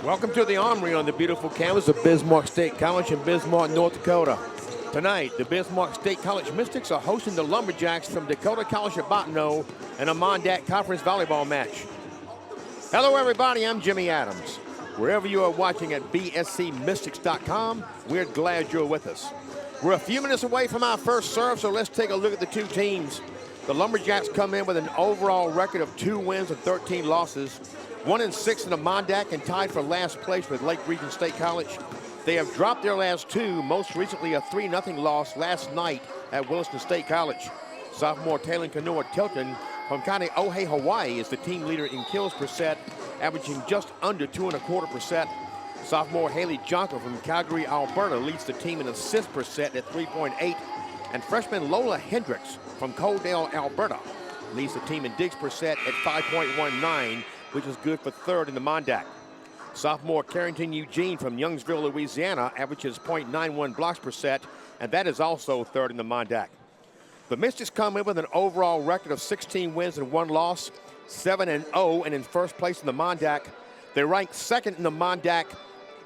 Welcome to the Armory on the beautiful campus of Bismarck State College in Bismarck, North Dakota. Tonight, the Bismarck State College Mystics are hosting the Lumberjacks from Dakota College at Bottineau in a Mondat Conference volleyball match. Hello, everybody. I'm Jimmy Adams. Wherever you are watching at bscmystics.com, we're glad you're with us. We're a few minutes away from our first serve, so let's take a look at the two teams. The Lumberjacks come in with an overall record of 2 wins and 13 losses, 1-6 in the Mondat and tied for last place with Lake Region State College. They have dropped their last 2, most recently a 3-0 loss last night at Williston State College. Sophomore Taylor Kanoa Tilton from Kaneohe, Hawaii is the team leader in kills per set, averaging just under 2.25 per set. Sophomore Haley Jonker from Calgary, Alberta leads the team in assists per set at 3.8. And freshman Lola Hendricks from Coaldale, Alberta leads the team in digs per set at 5.19, which is good for third in the Mondat. Sophomore Carrington Eugene from Youngsville, Louisiana averages 0.91 blocks per set, and that is also third in the Mondat. The Mystics come in with an overall record of 16 wins and 1 loss, 7-0, and in first place in the Mondat. They rank second in the Mondat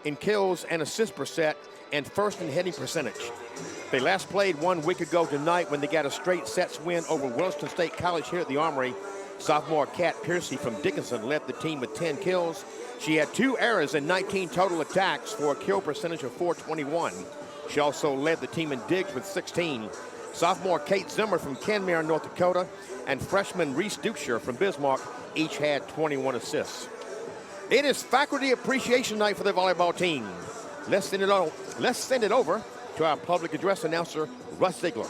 in kills and assists per set and first in hitting percentage. They last played 1 week ago tonight when they got a straight sets win over Williston State College here at the Armory. Sophomore Kat Piercy from Dickinson led the team with 10 kills. She had 2 errors and 19 total attacks for a kill percentage of .421. She also led the team in digs with 16. Sophomore Kate Zimmer from Kenmare, North Dakota, and freshman Reese Duksher from Bismarck each had 21 assists. It is Faculty Appreciation Night for the volleyball team. Let's send it over to our public address announcer, Russ Ziegler.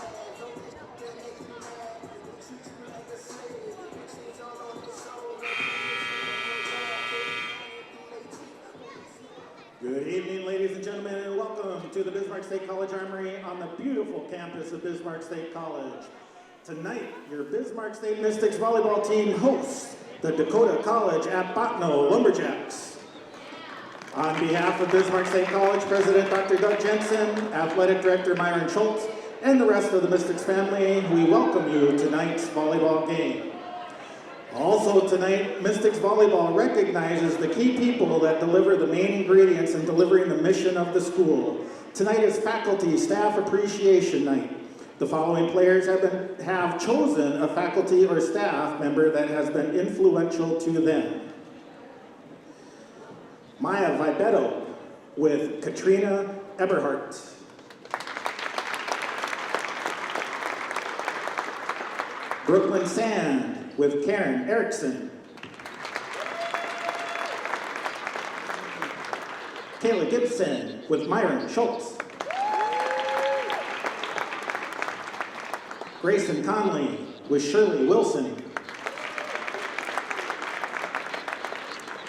Good evening, ladies and gentlemen, and welcome to the Bismarck State College Armory on the beautiful campus of Bismarck State College. Tonight, your Bismarck State Mystics volleyball team hosts the Dakota College at Bottineau Lumberjacks. On behalf of Bismarck State College, President Dr. Doug Jensen, Athletic Director Myron Schultz, and the rest of the Mystics family, we welcome you to tonight's volleyball game. Also tonight, Mystics Volleyball recognizes the key people that deliver the main ingredients in delivering the mission of the school. Tonight is Faculty Staff Appreciation Night. The following players have chosen a faculty or staff member that has been influential to them. Maya Vibetto with Katrina Eberhardt. Brooklyn Sand with Karen Erickson. Kayla Gibson with Myron Schultz. Grayson Conley with Shirley Wilson.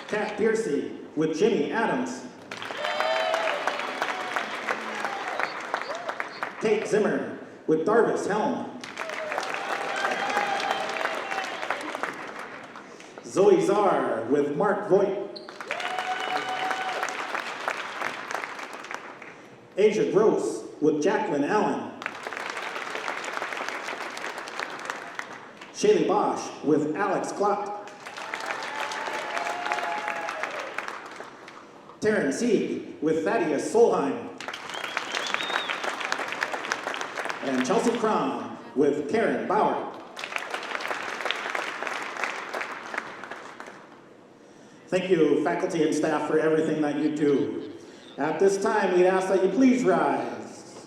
Kat Piercy with Jimmy Adams. Kate Zimmer with Darvis Helm. Zoe Czar with Mark Voigt. Asia Gross with Jacqueline Allen. Shaylee Bosch with Alex Klott. Taryn Sieg with Thaddeus Solheim. And Chelsea Crum with Karen Bauer. Thank you, faculty and staff, for everything that you do. At this time, we'd ask that you please rise.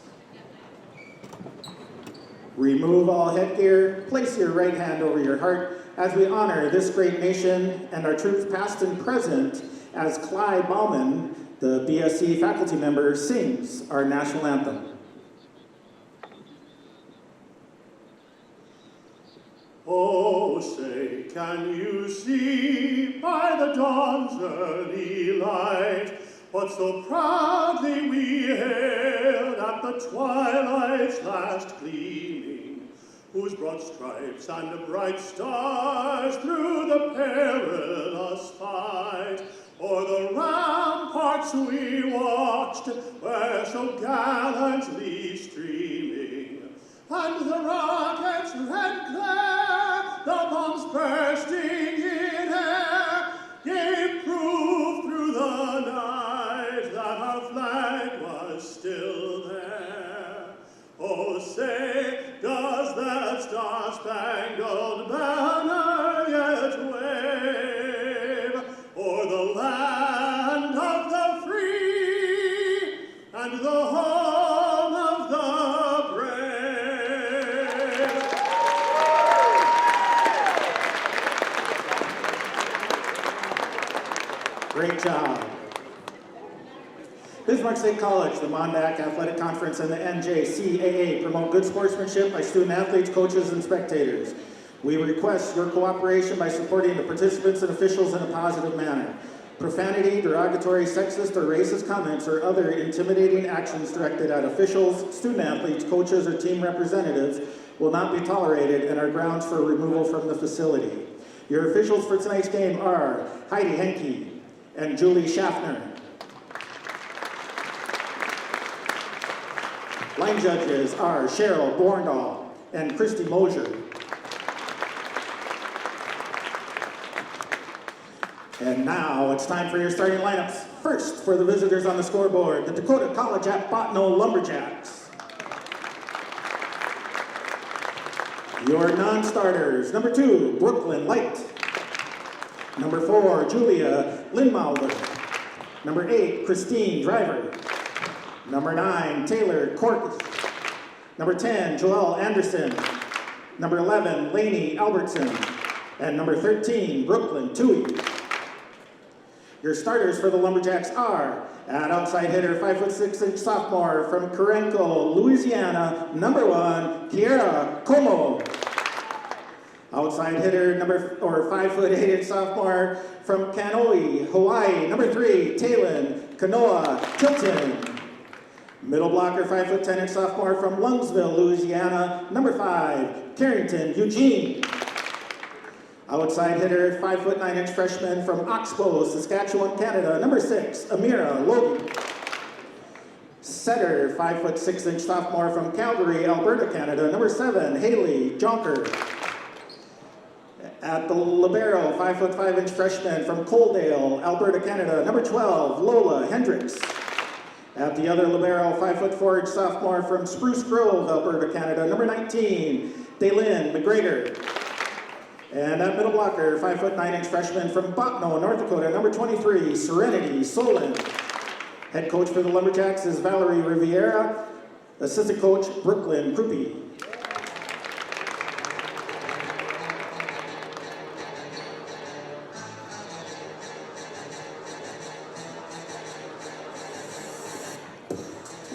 Remove all headgear, place your right hand over your heart as we honor this great nation and our troops past and present as Clyde Bauman, the BSC faculty member, sings our national anthem. Oh, say, can you see by the dawn's early light what so proudly we hailed at the twilight's last gleaming, whose broad stripes and bright stars through the perilous fight o'er the ramparts we watched, where so gallantly streaming, and the rockets' red glare, the bombs bursting in air, gave proof through the Great job. Bismarck State College, the Mondac Athletic Conference, and the NJCAA promote good sportsmanship by student athletes, coaches, and spectators. We request your cooperation by supporting the participants and officials in a positive manner. Profanity, derogatory, sexist, or racist comments or other intimidating actions directed at officials, student athletes, coaches, or team representatives will not be tolerated and are grounds for removal from the facility. Your officials for tonight's game are Heidi Henke and Julie Schaffner. Line judges are Cheryl Borndahl and Christy Mosier. And now it's time for your starting lineups. First, for the visitors on the scoreboard, the Dakota College at Bottineau Lumberjacks. Your non-starters, number 2, Brooklyn Light. Number 4, Julia Lindmauler. Number 8, Christine Driver. Number 9, Taylor Cork. Number 10, Joelle Anderson. Number 11, Lainey Albertson. And number 13, Brooklyn Tui. Your starters for the Lumberjacks are at outside hitter, 5'6" sophomore from Karenko, Louisiana, number 1, Kiera Como. Outside hitter, 5'8" sophomore from Kanoi, Hawaii, number 3, Taylon Kanoa Tilton. Middle blocker, 5'10" sophomore from Lungsville, Louisiana, number 5, Carrington Eugene. Outside hitter, 5'9" freshman from Oxbow, Saskatchewan, Canada, number 6, Amira Logan. Setter, 5'6" sophomore from Calgary, Alberta, Canada, number 7, Haley Jonker. At the libero, 5'5" freshman from Coaldale, Alberta, Canada, number 12, Lola Hendricks. At the other libero, 5'4" sophomore from Spruce Grove, Alberta, Canada, number 19, Daylin McGregor. And at middle blocker, 5'9" freshman from Bottineau, North Dakota, number 23, Serenity Solon. Head coach for the Lumberjacks is Valerie Riviera. Assistant coach, Brooklyn Krupe.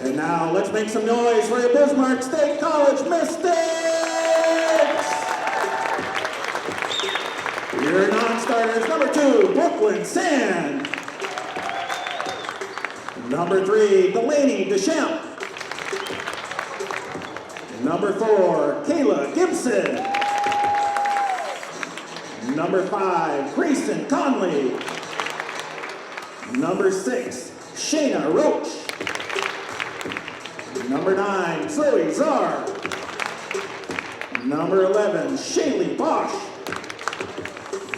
And now let's make some noise for your Bismarck State College Mystics! Your non-starters, number 2, Brooklyn Sand. Number 3, Delaney Deschamps. Number 4, Kayla Gibson. Number 5, Grayson Conley. Number 6, Shayna Roach. Number 9, Zoe Czar. Number 11, Shaylee Bosch.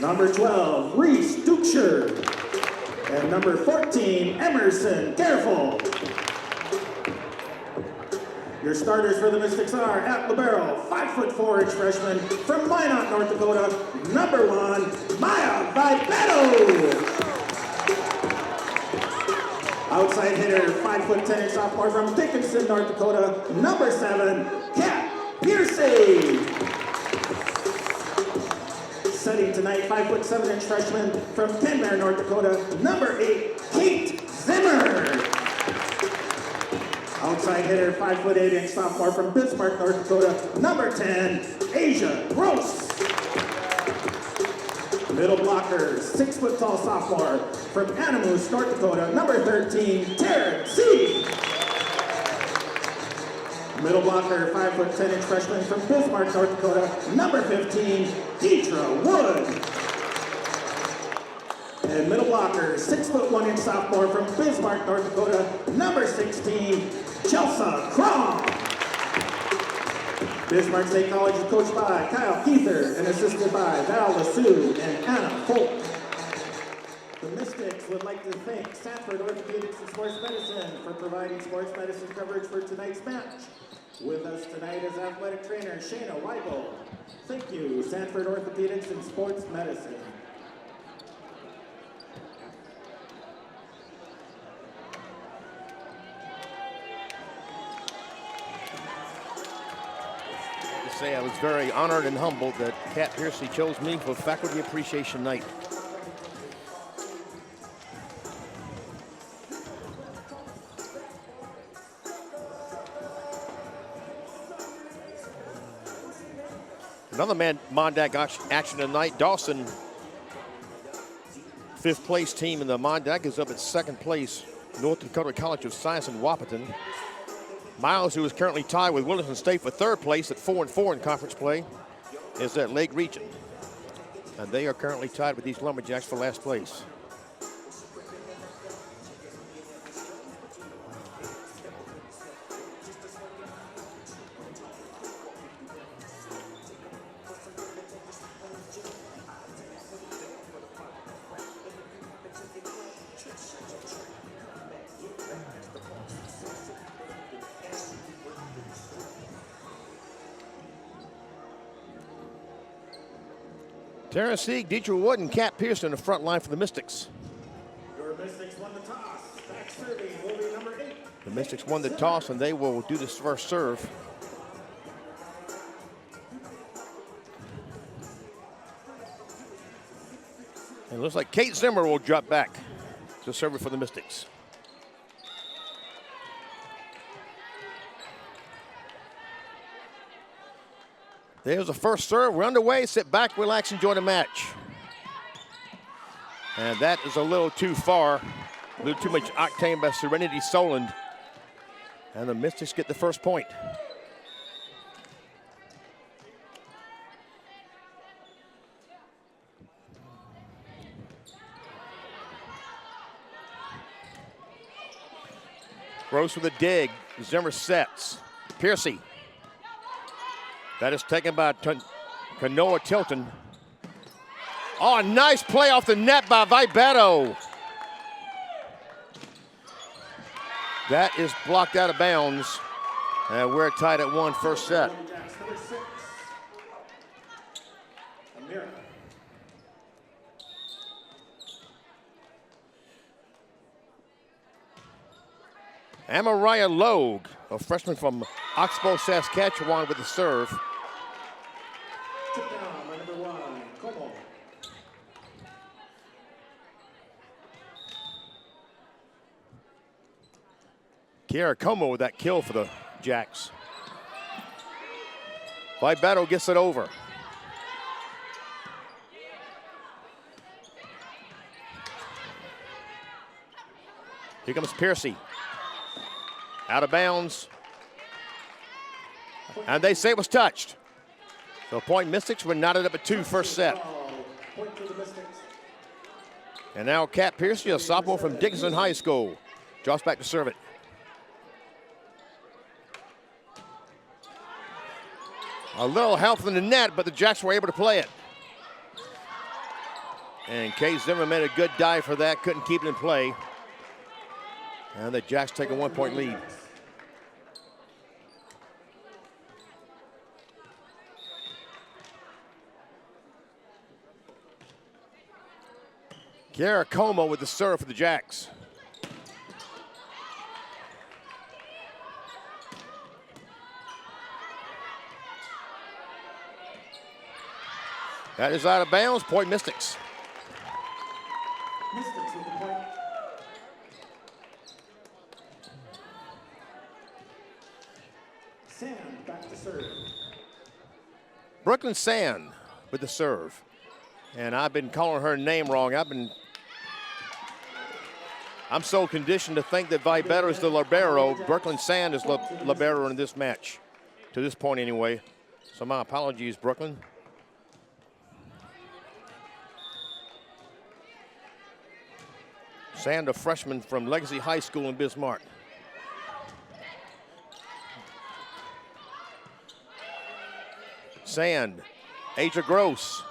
Number 12, Reese Dukesher. And number 14, Emerson Careful. Your starters for the Mystics are at libero, 5'4" freshman from Minot, North Dakota, number 1, Maya Vibetto. Outside hitter, 5'10" sophomore from Dickinson, North Dakota, number 7, Kat Piercy. Setting tonight, 5'7" freshman from Kenmare, North Dakota, number 8, Kate Zimmer. Outside hitter, 5'8" sophomore from Bismarck, North Dakota, number 10, Asia Gross. Middle blocker, 6-foot-tall sophomore from Animus, North Dakota, number 13, Taryn C. Middle blocker, 5'10" freshman from Bismarck, North Dakota, number 15, Deidre Wood. And middle blocker, 6'1" sophomore from Bismarck, North Dakota, number 16, Chelsea Crom. Bismarck State College is coached by Kyle Keither and assisted by Val LeSue and Anna Folk. The Mystics would like to thank Sanford Orthopedics and Sports Medicine for providing sports medicine coverage for tonight's match. With us tonight is athletic trainer Shayna Weigel. Thank you, Sanford Orthopedics and Sports Medicine. I was very honored and humbled that Kat Piercy chose me for Faculty Appreciation Night. Another Mondack action tonight. Dawson, 5th place team in the Mondack, is up at 2nd place. North Dakota College of Science in Wahpeton. Miles, who is currently tied with Williston State for 3rd place at 4-4 in conference play, is at Lake Region. And they are currently tied with these Lumberjacks for last place. Terrence Sieg, Dietrich Wood, and Kat Pearson in the front line for the Mystics. Your Mystics won the toss. Back serving will be number 8. The Mystics won the toss, and they will do this first serve. And it looks like Kate Zimmer will drop back to serve it for the Mystics. There's the first serve. We're underway. Sit back, relax, enjoy the match. And that is a little too far. A little too much octane by Serenity Soland. And the Mystics get the first point. Gross with a dig. Zimmer sets. Piercy. That is taken by Kanoa Tilton. Oh, a nice play off the net by Vibeto. That is blocked out of bounds. And we're tied at 1 first set. Amariah Logue, a freshman from Oxbow, Saskatchewan, with the serve. Took down by number 1, Como. Kiara Como with that kill for the Jacks. Vibeto gets it over. Here comes Piercy. Out of bounds. And they say it was touched. So point Mystics. We're knotted up at 2 first set. Point to the Mystics. And now Kat Piercy, a sophomore from Dickinson High School, drops back to serve it. A little help from the net, but the Jacks were able to play it. And Kay Zimmer made a good dive for that, couldn't keep it in play. And the Jacks take a 1-point lead. Kiara Como with the serve for the Jacks. That is out of bounds. Point Mystics. Mystics with the point. Sand back to serve. Brooklyn Sand with the serve. And I've been calling her name wrong. I'm so conditioned to think that Vibeto is the libero. Brooklyn Sand is libero in this match, to this point anyway. So my apologies, Brooklyn. Sand, a freshman from Legacy High School in Bismarck. Sand, Aja Gross.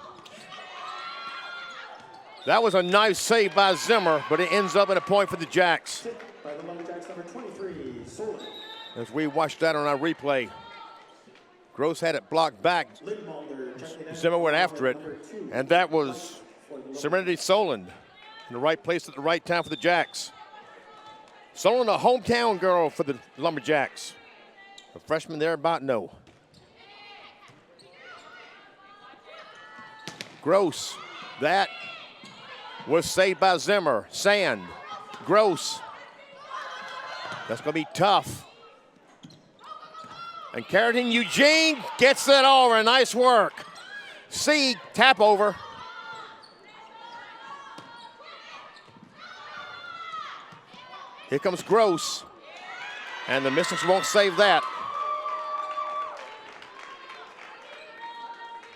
That was a nice save by Zimmer, but it ends up in a point for the Jacks. By the Lumberjacks, number 23, Solon. As we watched that on our replay, Gross had it blocked back. Zimmer went after it, and that was Serenity Soland in the right place at the right time for the Jacks. Soland, a hometown girl for the Lumberjacks. A freshman there about no. Gross, that was saved by Zimmer. Sand, Gross. That's going to be tough. And Carrington Eugene gets it over. Nice work. C, tap over. Here comes Gross. And the Mystics won't save that.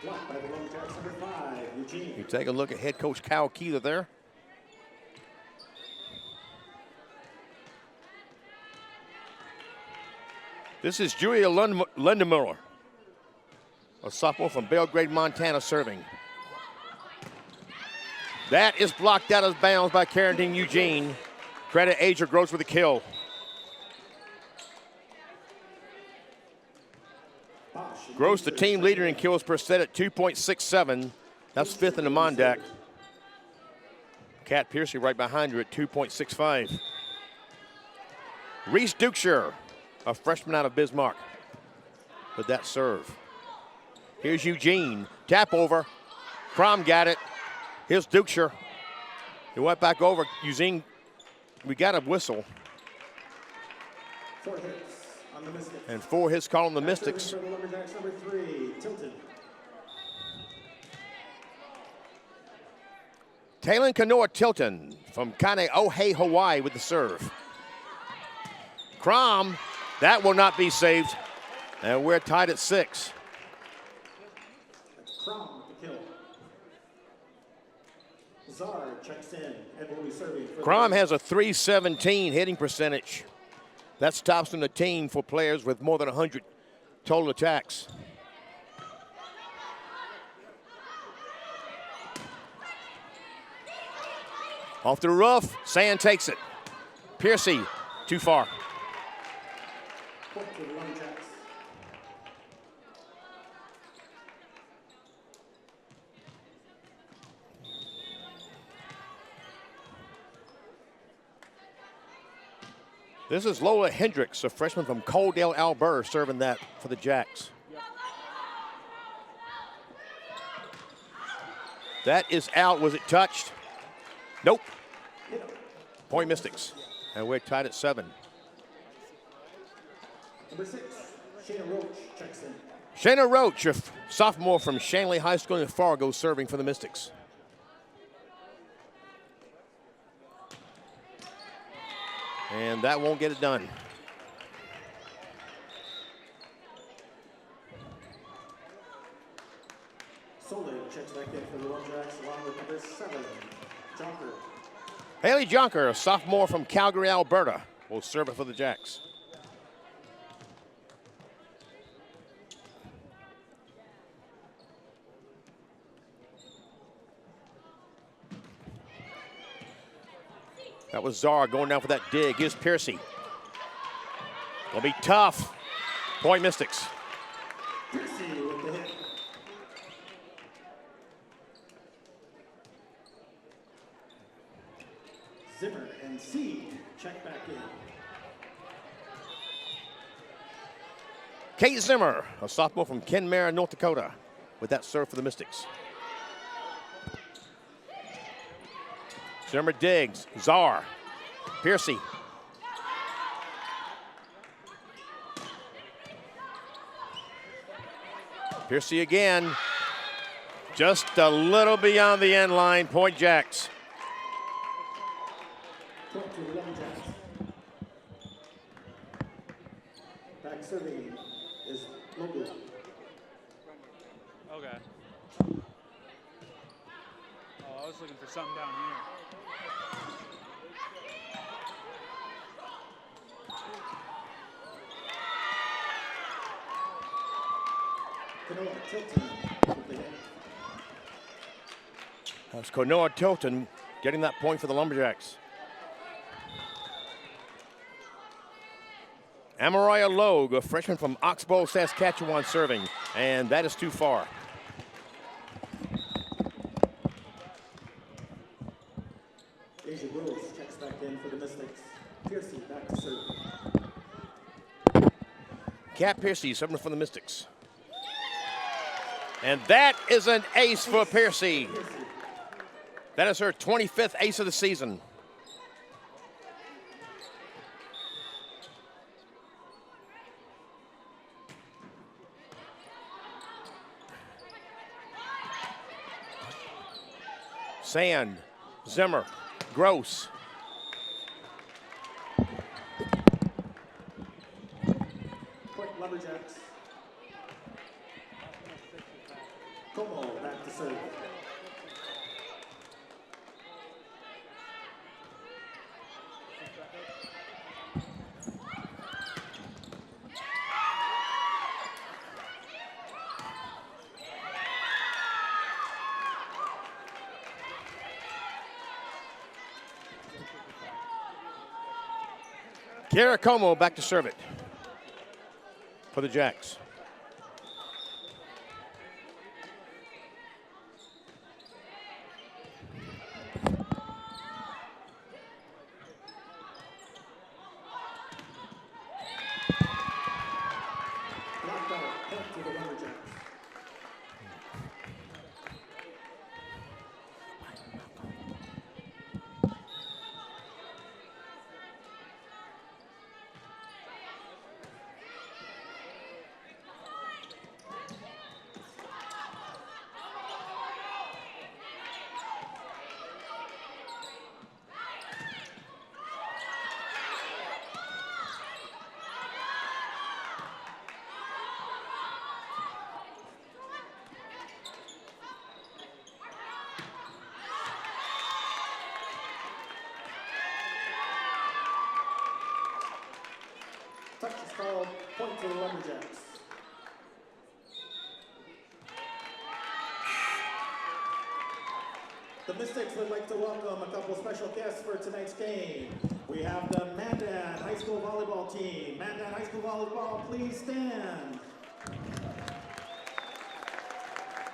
Blocked by the Lumberjacks, number 5, Eugene. You take a look at head coach Kyle Keeler there. This is Julia Lindemiller, a sophomore from Belgrade, Montana, serving. That is blocked out of bounds by Carrington Eugene. Credit Asia Gross with a kill. Gross, the team leader in kills per set at 2.67. That's 5th in the Mondac. Kat Piercy right behind her at 2.65. Reese Dukeshire, a freshman out of Bismarck, with that serve. Here's Eugene, tap over. Crom got it. Here's Dukeshire. He went back over. Eugene, we got a whistle. 4 hits on the Mystics. And 4 hits call on the Mystics. For the Lumberjacks, number 3, Tilton. Taylor Kanoa Tilton from Kaneohe, Hawaii with the serve. Crom, that will not be saved. And we're tied at 6. That's Crom with the kill. Czar checks in and will be serving. Crom has a .317 hitting percentage. That's tops in the team for players with more than 100 total attacks. Off the roof, Sand takes it. Piercy, too far. Point to the Lumberjacks. This is Lola Hendricks, a freshman from Coaldale, Alberta, serving that for the Jacks. That is out. Was it touched? Nope. Point Mystics. And we're tied at 7. Number 6, Shayna Roach checks in. Shayna Roach, a sophomore from Shanley High School in Fargo, serving for the Mystics. And that won't get it done. Soler checks back in for the Lumberjacks along with number 7, Jonker. Haley Jonker, a sophomore from Calgary, Alberta, will serve it for the Jacks. That was Czar going down for that dig. Here's Piercy. Will be tough. Point Mystics. Piercy with the hit. Zimmer and Seed check back in. Kate Zimmer, a sophomore from Kenmare, North Dakota, with that serve for the Mystics. Zimmer digs. Czar. Piercy. Piercy again. Just a little beyond the end line. Point Jacks. Point to the Lumberjacks. Back serving is Logan. Okay. Oh, I was looking for something down here. Kanoa Tilton with the hit. That's Kanoa Tilton getting that point for the Lumberjacks. Amariah Logue, a freshman from Oxbow, Saskatchewan, serving, and that is too far. Asia Gross checks back in for the Mystics. Piercy back to serve. Kat Piercy, serving for the Mystics. And that is an ace for Piercy. That is her 25th ace of the season. Sand, Zimmer, Gross. Point Lumberjacks. Como back to serve. Kara Como back to serve it for the Jacks. Knocked out. Point to the Lumberjacks. Touch is called. Point to the Lumberjacks. The Mystics would like to welcome a couple special guests for tonight's game. We have the Mandan High School Volleyball team. Mandan High School Volleyball, please stand.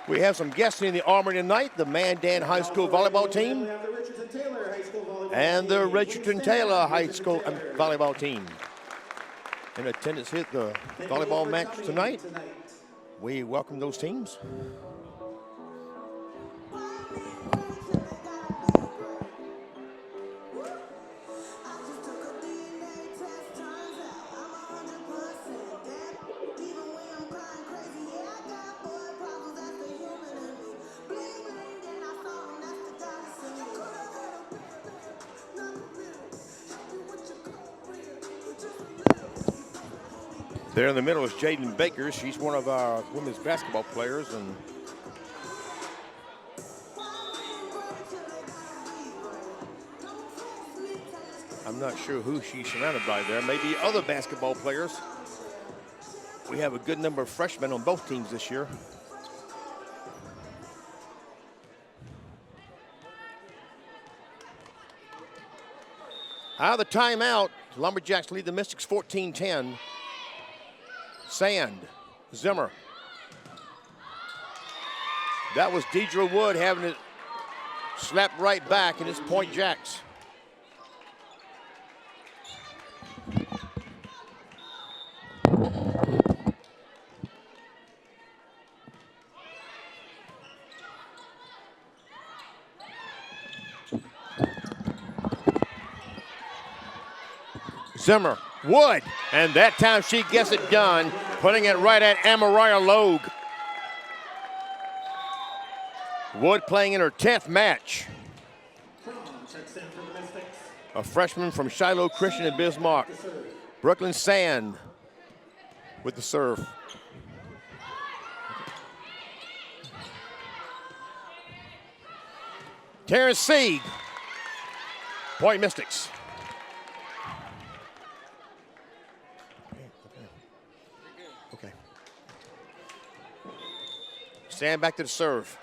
We have some guests in the Armory tonight, the Mandan High School Volleyball We team have the Richardson Taylor High School Volleyball and the team. Richardson Please stand, Taylor High Richardson School Taylor. Volleyball team. In attendance here at the Thank you volleyball for match coming tonight. We welcome those teams. There in the middle is Jaden Baker. She's one of our women's basketball players, and I'm not sure who she's surrounded by there. Maybe other basketball players. We have a good number of freshmen on both teams this year. Out of the timeout, Lumberjacks lead the Mystics 14-10. Sand, Zimmer. That was Deidre Wood having it slapped right back, and it's point Jacks. Zimmer, Wood, and that time she gets it done, putting it right at Amariah Logue. Wood playing in her 10th match. Checks in for the Mystics. A freshman from Shiloh Christian in Bismarck. Brooklyn Sand with the serve. Terrence Sieg, point Mystics. Okay. Sand back to the serve.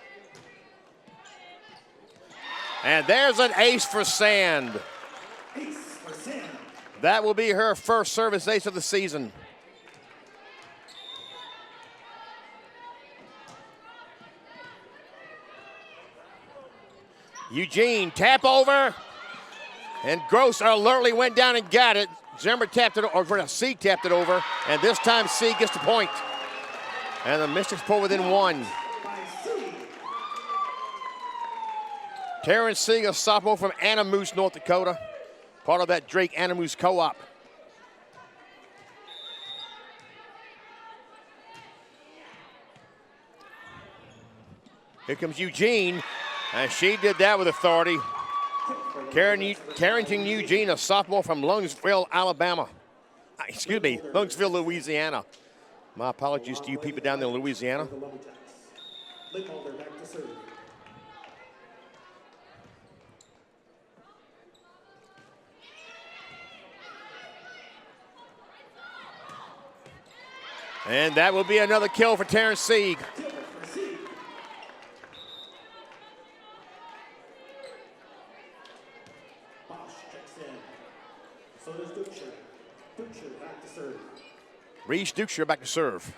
And there's an ace for Sand. Ace for Sand. That will be her first service ace of the season. Eugene, tap over. And Gross alertly went down and got it. Zimmer tapped it, or Sieg tapped it over. And this time Sieg gets the point. And the Mystics pull within one. Terrence Sieg, a sophomore from Anamoose, North Dakota. Part of that Drake Anamoose co-op. Here comes Eugene. And she did that with authority. Carrington Eugene, a sophomore from Longsville, Alabama. Excuse me, Longsville, Louisiana. My apologies to you people down there in Louisiana. And that will be another kill for Terrence Sieg. So does Dukeshire. Dukeshire back to serve. Reese Dukeshire back to serve.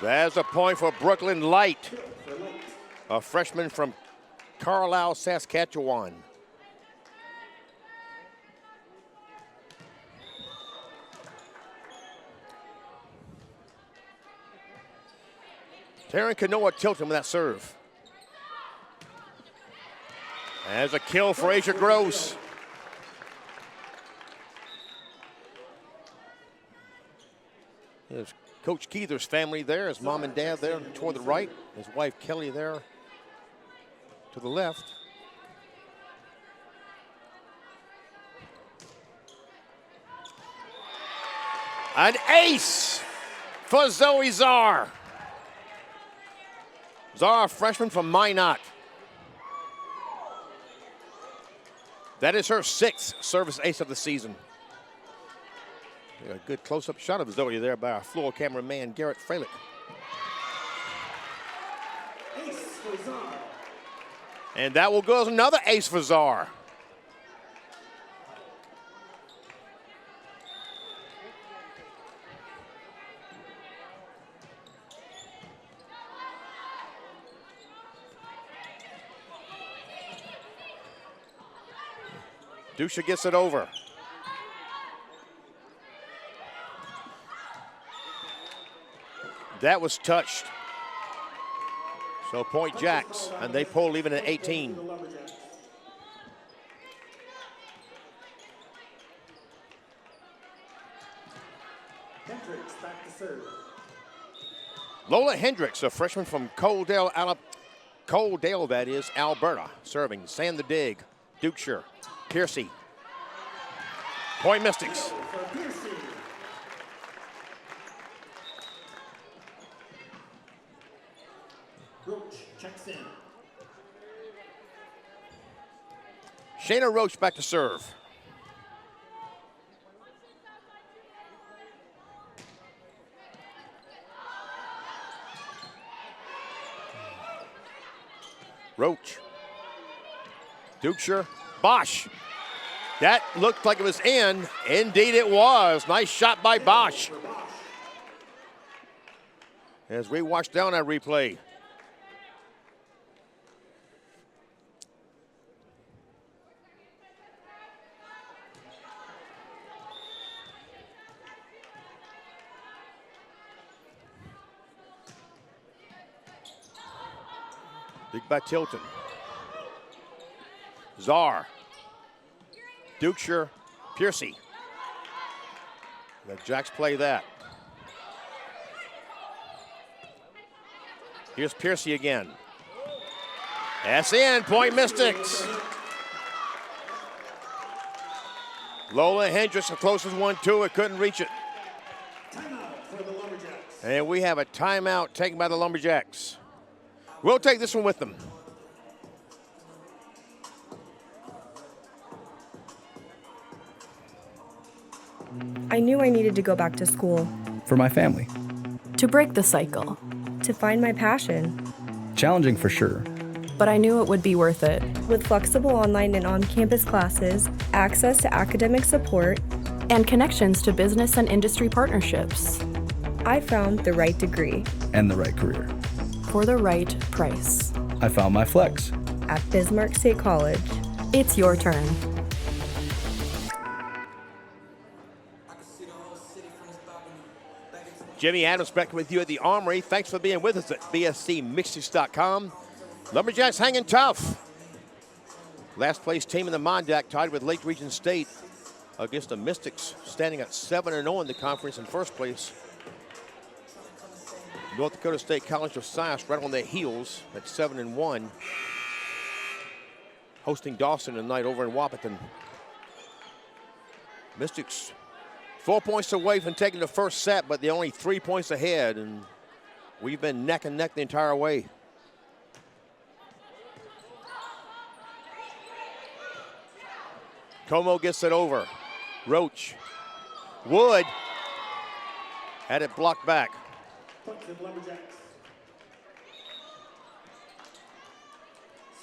There's a point for Brooklyn Light, a freshman from Carlisle, Saskatchewan. Taryn Kanoa tilting with that serve. There's a kill for Asia Gross. There's Coach Keither's family there, his mom and dad there toward the right, his wife Kelly there to the left. An ace for Zoe Czar. Czar, a freshman from Minot. That is her 6th service ace of the season. A good close-up shot of Zoe there by our floor cameraman, Garrett Freilich. Ace for Czar. And that will go as another ace for Czar. Dusha gets it over. That was touched. So point Jacks, and they pull even at 18. Hendricks back to serve. Lola Hendricks, a freshman from Coaldale, that is, Alberta, serving. Sand the Dig, Dukeshire, Piercy. Point Mystics. Roach checks in. Shayna Roach back to serve. Roach. Dukeshire. Bosch. That looked like it was in. Indeed it was. Nice shot by Bosch. As we watch down that replay. Big by Tilton. Czar. Dukeshire, Piercy. Let Jacks play that. Here's Piercy again. That's in, Point Mystics. Lola Hendricks, the closest one to it, couldn't reach it. Timeout for the Lumberjacks. And we have a timeout taken by the Lumberjacks. We'll take this one with them. I knew I needed to go back to school. For my family. To break the cycle. To find my passion. Challenging for sure. But I knew it would be worth it. With flexible online and on-campus classes, access to academic support, and connections to business and industry partnerships. I found the right degree. And the right career. For the right price. I found my flex. At Bismarck State College. It's your turn. Jimmy Adams back with you at the Armory. Thanks for being with us at bscmixers.com. Lumberjacks hanging tough. Last place team in the Mondac tied with Lake Region State against the Mystics, standing at 7-0 in the conference in first place. North Dakota State College of Science right on their heels at 7-1. Hosting Dawson tonight over in Wahpeton. Mystics 4 points away from taking the first set, but they're only 3 points ahead, and we've been neck and neck the entire way. Como gets it over. Roach. Wood had it blocked back. Point to the Lumberjacks.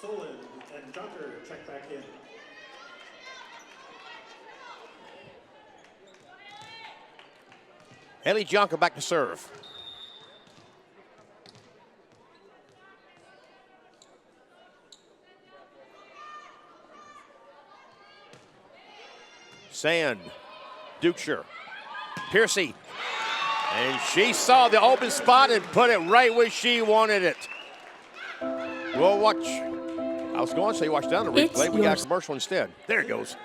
Solon and Junker check back in. Haley Junker back to serve. Sand, Dukeshire, Piercy, and she saw the open spot and put it right where she wanted it. We'll watch. I was going to say watch down the replay. We got a commercial instead. There it goes.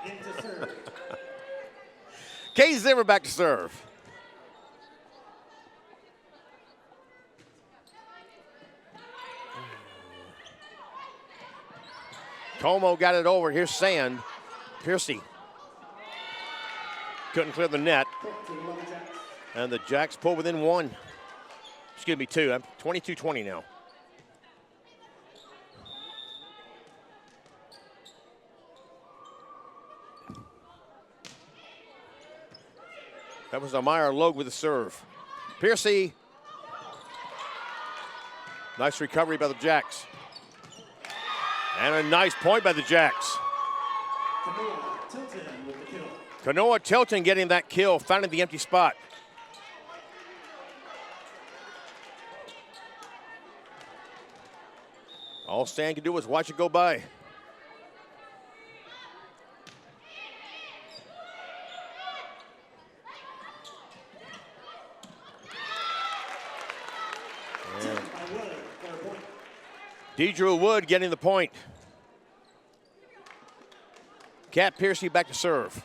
Into serve. Kay Zimmer back to serve. Como got it over. Here's Sand. Piercy. Couldn't clear the net. And the Jacks pull within one. Excuse me, two. I'm 22-20 now. That was Amaya Logue with the serve. Piercy. Nice recovery by the Jacks. And a nice point by the Jacks. Kanoa Tilton getting that kill, finding the empty spot. All Stan can do is watch it go by. Deidre Wood getting the point. Kat Piercy back to serve.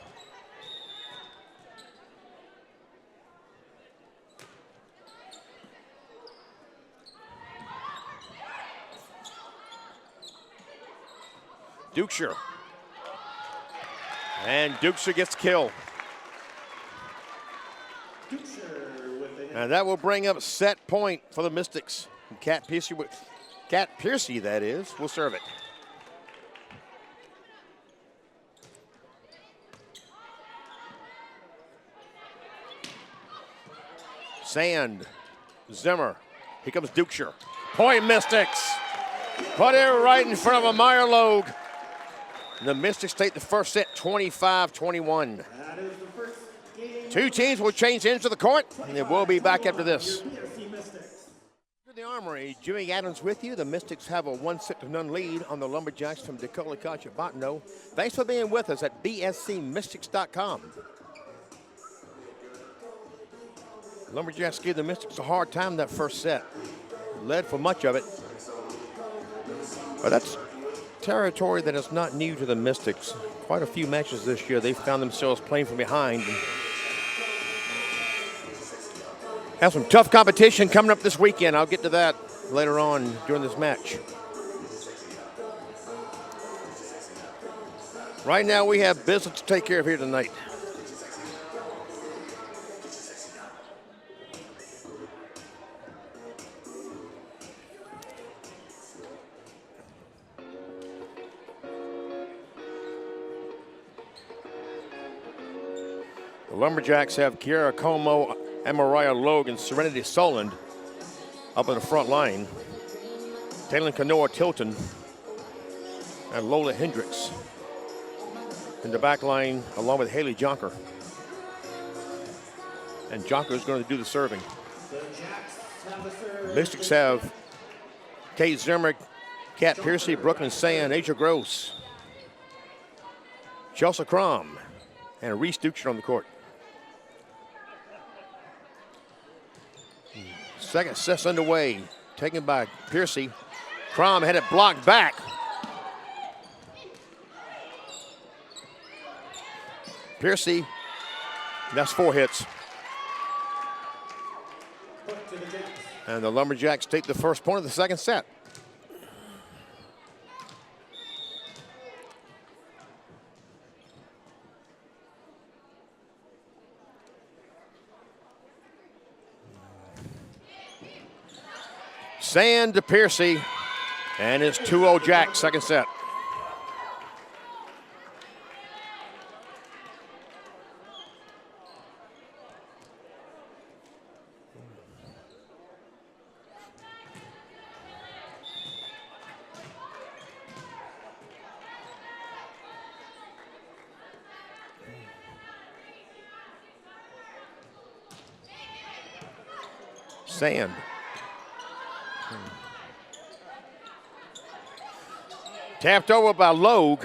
Dukeshire. And Dukeshire gets the kill. And that will bring up set point for the Mystics. Kat Piercy, that is, will serve it. Sand, Zimmer. Here comes Dukeshire. Point Mystics. Put it right in front of Amaya Logue. And the Mystics take the first set 25-21. Two teams will change ends of the court, and they will be back after this. The Armory, Jimmy Adams with you. The Mystics have a 1-0 lead on the Lumberjacks from Dakota College at Bottineau. Thanks for being with us at bscmystics.com. Lumberjacks gave the Mystics a hard time that first set. Led for much of it. But that's territory that is not new to the Mystics. Quite a few matches this year, they found themselves playing from behind. Have some tough competition coming up this weekend. I'll get to that later on during this match. Right now, we have business to take care of here tonight. The Lumberjacks have Kiara Como and Mariah Logue and Serenity Solon up in the front line. Taylor Kanoa Tilton and Lola Hendricks in the back line along with Haley Jonker. And Jonker is going to do the serving. Mystics have Kate Zimmer, Kat Piercy, Brooklyn Sand, Asia Gross, Chelsea Crom, and Reese Dukeshire on the court. Second set's underway, taken by Piercy. Crom had it blocked back. Piercy, that's 4 hits. Point to the Jacks. And the Lumberjacks take the first point of the second set. Sand to Piercy, and it's 2-0 Jack, second set. Sand. Tapped over by Logue.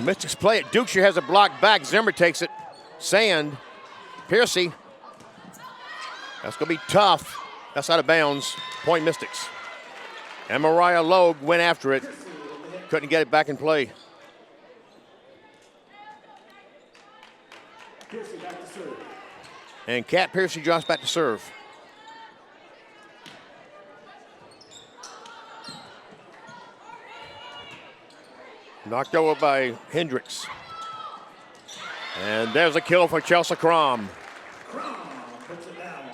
Mystics play it. Dukeshire has a block back. Zimmer takes it. Sand. Piercy. That's going to be tough. That's out of bounds. Point Mystics. And Mariah Logue went after it. Couldn't get it back in play. Piercy back to serve. And Kat Piercy drops back to serve. Knocked over by Hendricks. And there's a kill for Chelsea Crom. Crom puts it down.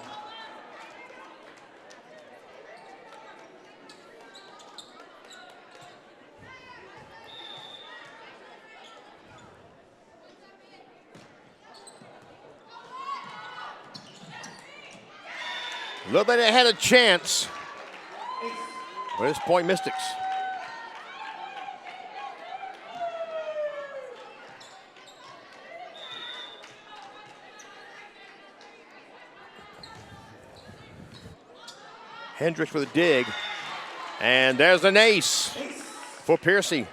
A little bit ahead of chance. But it's Point Mystics. Hendricks with a dig. And there's an ace for Piercy.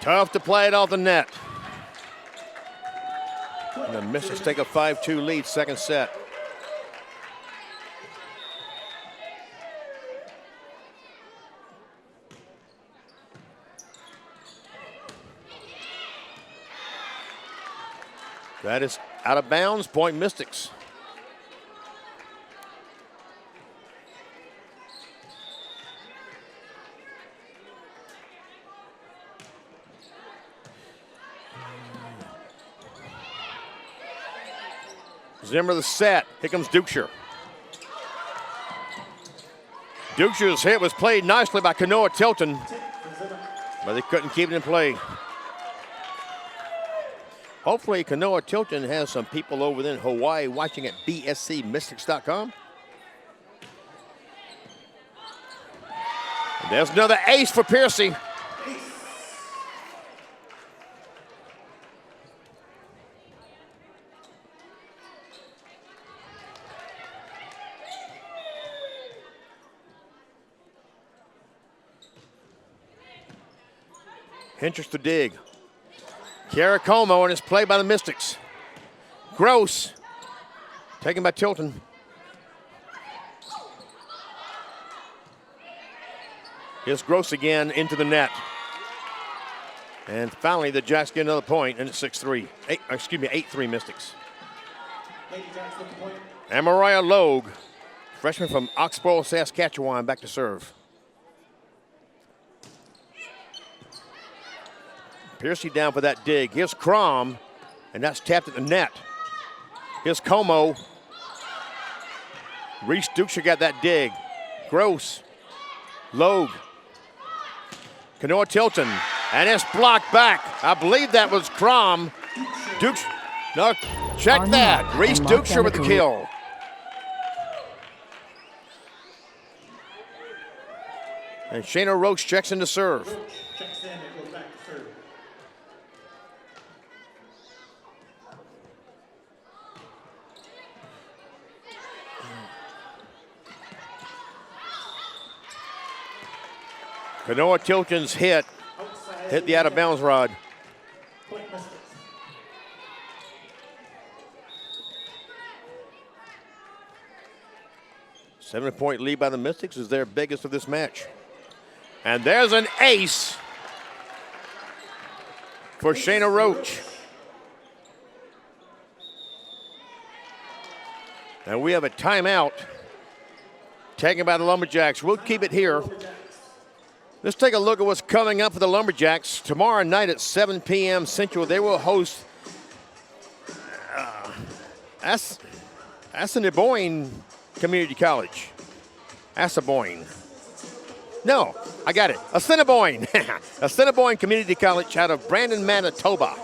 Tough to play it off the net. And the Mystics take a 5-2 lead, second set. That is out of bounds, Point Mystics. Zimmer the set. Here comes Dukeshire. Dukeshire's hit was played nicely by Kanoa Tilton, but they couldn't keep it in play. Hopefully, Kanoa Tilton has some people over there in Hawaii watching at bscmystics.com. And there's another ace for Piercy. Hendricks to dig. Caracomo, and it's played by the Mystics. Gross, taken by Tilton. Here's Gross again into the net. And finally, the Jacks get another point, and it's 6-3. 8-3 Mystics. Lady Jacks with the point. And Mariah Logue, freshman from Oxbow, Saskatchewan, back to serve. Piercy down for that dig. Here's Crom, and that's tapped at the net. Here's Como. Reese Dukeshire got that dig. Gross. Logue. Kanoa Tilton, and it's blocked back. I believe that was Crom. Dukeshire. No, check that. Reese Dukeshire with the kill. And Shayna Roach checks in to serve. Checks in and goes back to serve. Kanoa Tilton's hit the out of bounds rod. Point Mystics. 7-point lead by the Mystics is their biggest of this match. And there's an ace for Shayna Roach. And we have a timeout taken by the Lumberjacks. We'll keep it here. Let's take a look at what's coming up for the Lumberjacks. Tomorrow night at 7 p.m. Central, they will host Assiniboine Community College. Assiniboine. No, I got it. Assiniboine. Assiniboine Community College out of Brandon, Manitoba.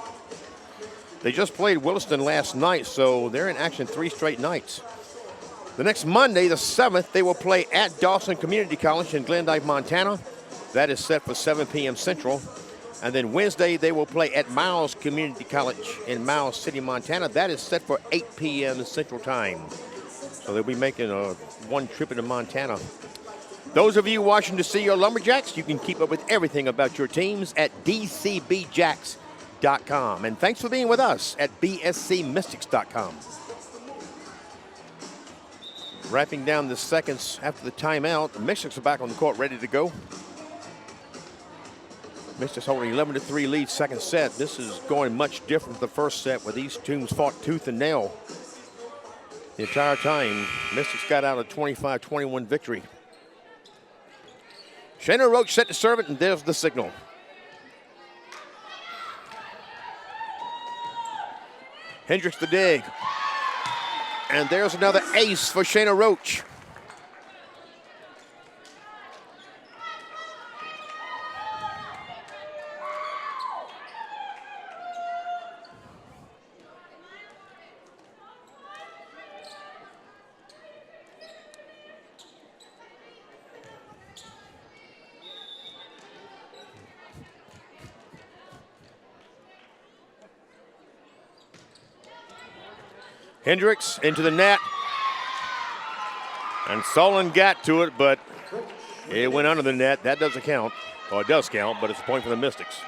They just played Williston last night, so they're in action 3 straight nights. The next Monday, the 7th, they will play at Dawson Community College in Glendive, Montana. That is set for 7 p.m. Central. And then Wednesday, they will play at Miles Community College in Miles City, Montana. That is set for 8 p.m. Central Time. So they'll be making one trip into Montana. Those of you watching to see your Lumberjacks, you can keep up with everything about your teams at DCBJacks.com. And thanks for being with us at BSCMystics.com. Wrapping down the seconds after the timeout, the Mystics are back on the court ready to go. Mystics holding 11-3 lead second set. This is going much different than the first set where these teams fought tooth and nail the entire time. Mystics got out a 25-21 victory. Shayna Roach set to serve it, and there's the signal. Hendricks the dig. And there's another ace for Shayna Roach. Hendricks into the net. And Solon got to it, but it went under the net. That doesn't count. Well, it does count, but it's a point for the Mystics,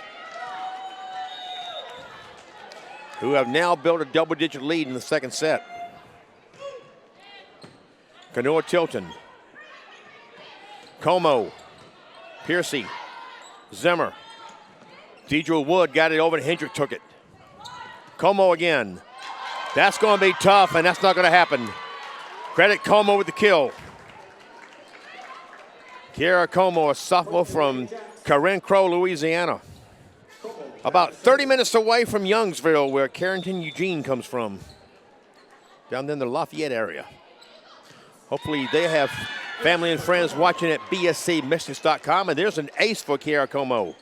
who have now built a double-digit lead in the second set. Kanoa Tilton. Como. Piercy. Zimmer. Deidre Wood got it over, and Hendrick took it. Como again. That's going to be tough, and that's not going to happen. Credit Como with the kill. Kiara Como, a sophomore from Karen Crow, Louisiana. About 30 minutes away from Youngsville, where Carrington Eugene comes from. Down there in the Lafayette area. Hopefully they have family and friends watching at bscmystics.com, and there's an ace for Kiara Como.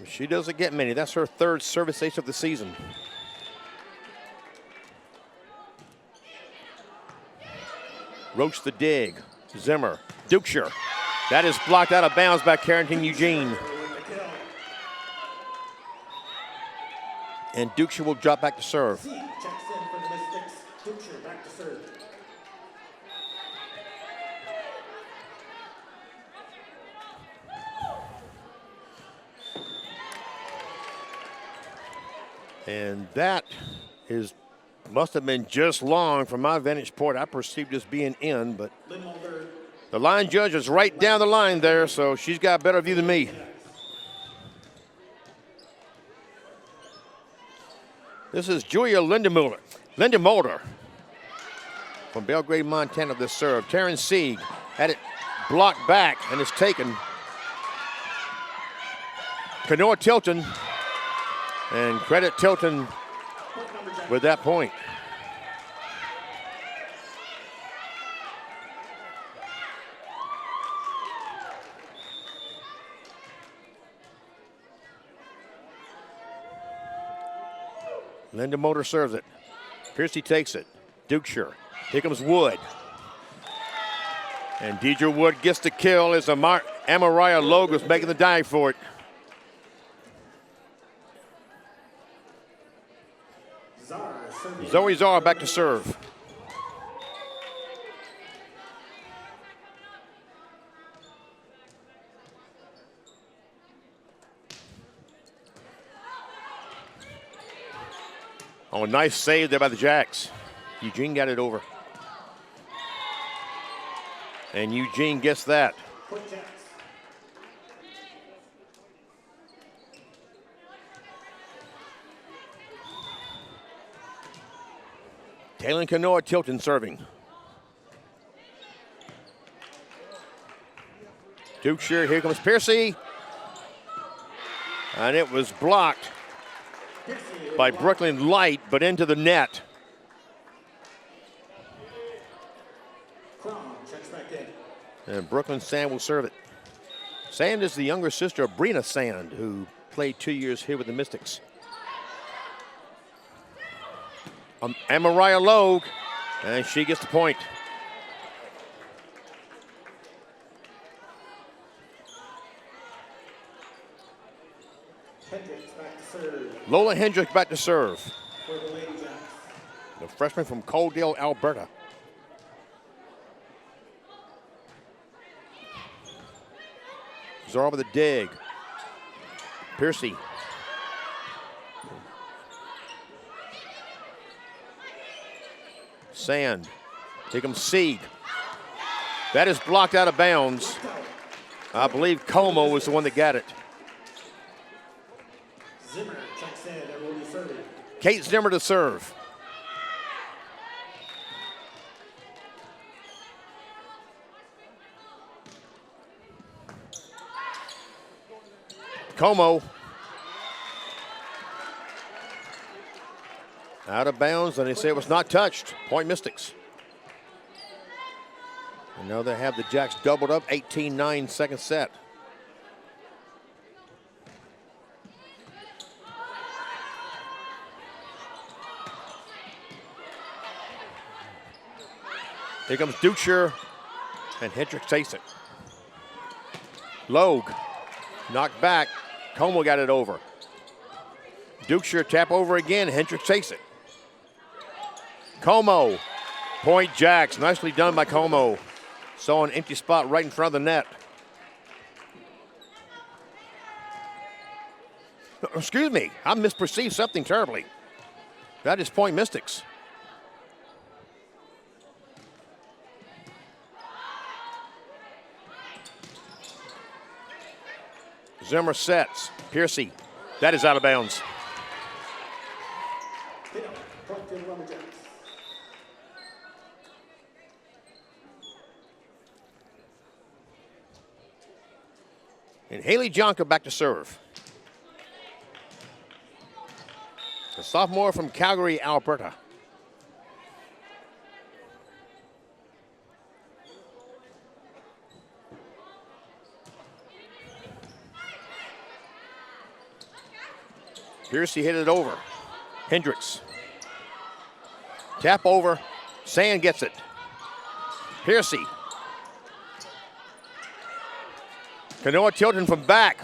She doesn't get many. That's her third service ace of the season. Roach the dig. Zimmer. Dukeshire. That is blocked out of bounds by Carrington Eugene. And Dukeshire will drop back to serve. Checks in for the Mystics. Dukeshire back to serve. And that must have been just long from my vantage point. I perceived this being in, but the line judge is right down the line there, so she's got a better view than me. This is Julia Lindemulder from Belgrade, Montana, this serve. Taryn Sieg had it blocked back and it's taken. Kanoa Tilton, and credit Tilton with that point. Linda Motor serves it. Piercy takes it. Dukeshire. Here comes Wood. And Deidre Wood gets the kill as Amariah Logos making the dive for it. Zoe Zara back to serve. Oh, nice save there by the Jacks. Eugene got it over. And Eugene gets that. Taylor Canoa Tilton serving. Dukeshire, here comes Piercy. And it was blocked by Brooklyn Light, but into the net. And Brooklyn Sand will serve it. Sand is the younger sister of Brina Sand, who played 2 years here with the Mystics. And Mariah Logue, and she gets the point. Hendricks back to serve. Lola Hendricks back to serve. For the Lady Jacks. The freshman from Coaldale, Alberta. Zara with a dig. Piercy. Sand. Here comes Sieg. That is blocked out of bounds. I believe Como was the one that got it. Zimmer checks in and will be serving. Kate Zimmer to serve. Como. Out of bounds, and they say it was not touched. Point Mystics. And now they have the Jacks doubled up, 18-9 second set. Here comes Dukeshire, and Hendricks takes it. Logue, knocked back. Como got it over. Dukeshire tap over again. Hendricks takes it. Como, point Jacks. Nicely done by Como. Saw an empty spot right in front of the net. Excuse me, I misperceived something terribly. That is point Mystics. Zimmer sets. Piercy. That is out of bounds. And Haley Jonka back to serve. A sophomore from Calgary, Alberta. Piercy hit it over. Hendricks. Tap over. Sand gets it. Piercy. Canoa Tilton from back.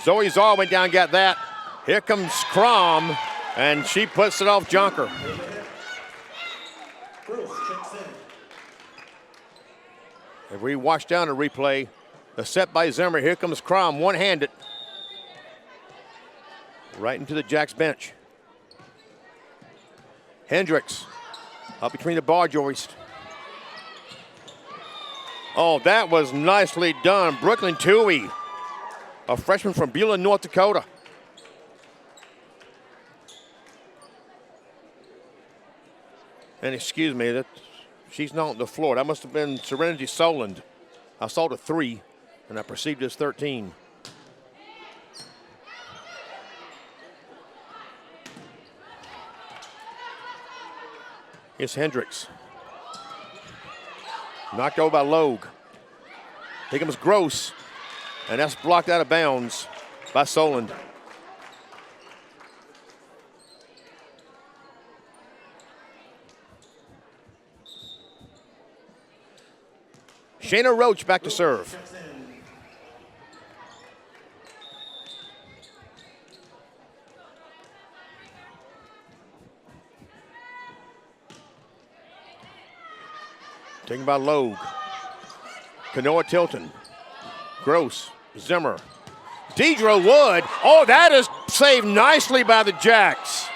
Zoe Zaw went down and got that. Here comes Crom, and she puts it off Jonker. If we watch down the replay, the set by Zimmer, here comes Crom, one-handed. Right into the Jacks bench. Hendricks up between the bar joist. Oh, that was nicely done. Brooklyn Toohey, a freshman from Beulah, North Dakota. And excuse me, that she's not on the floor. That must have been Serenity Soland. I saw the 3, and I perceived it as 13. It's Hendricks. Knocked over by Logue. Here comes Gross, and that's blocked out of bounds by Soland. Shayna Roach back to serve. Taken by Logue. Canoa Tilton. Gross. Zimmer. Deidre Wood. Oh, that is saved nicely by the Jacks.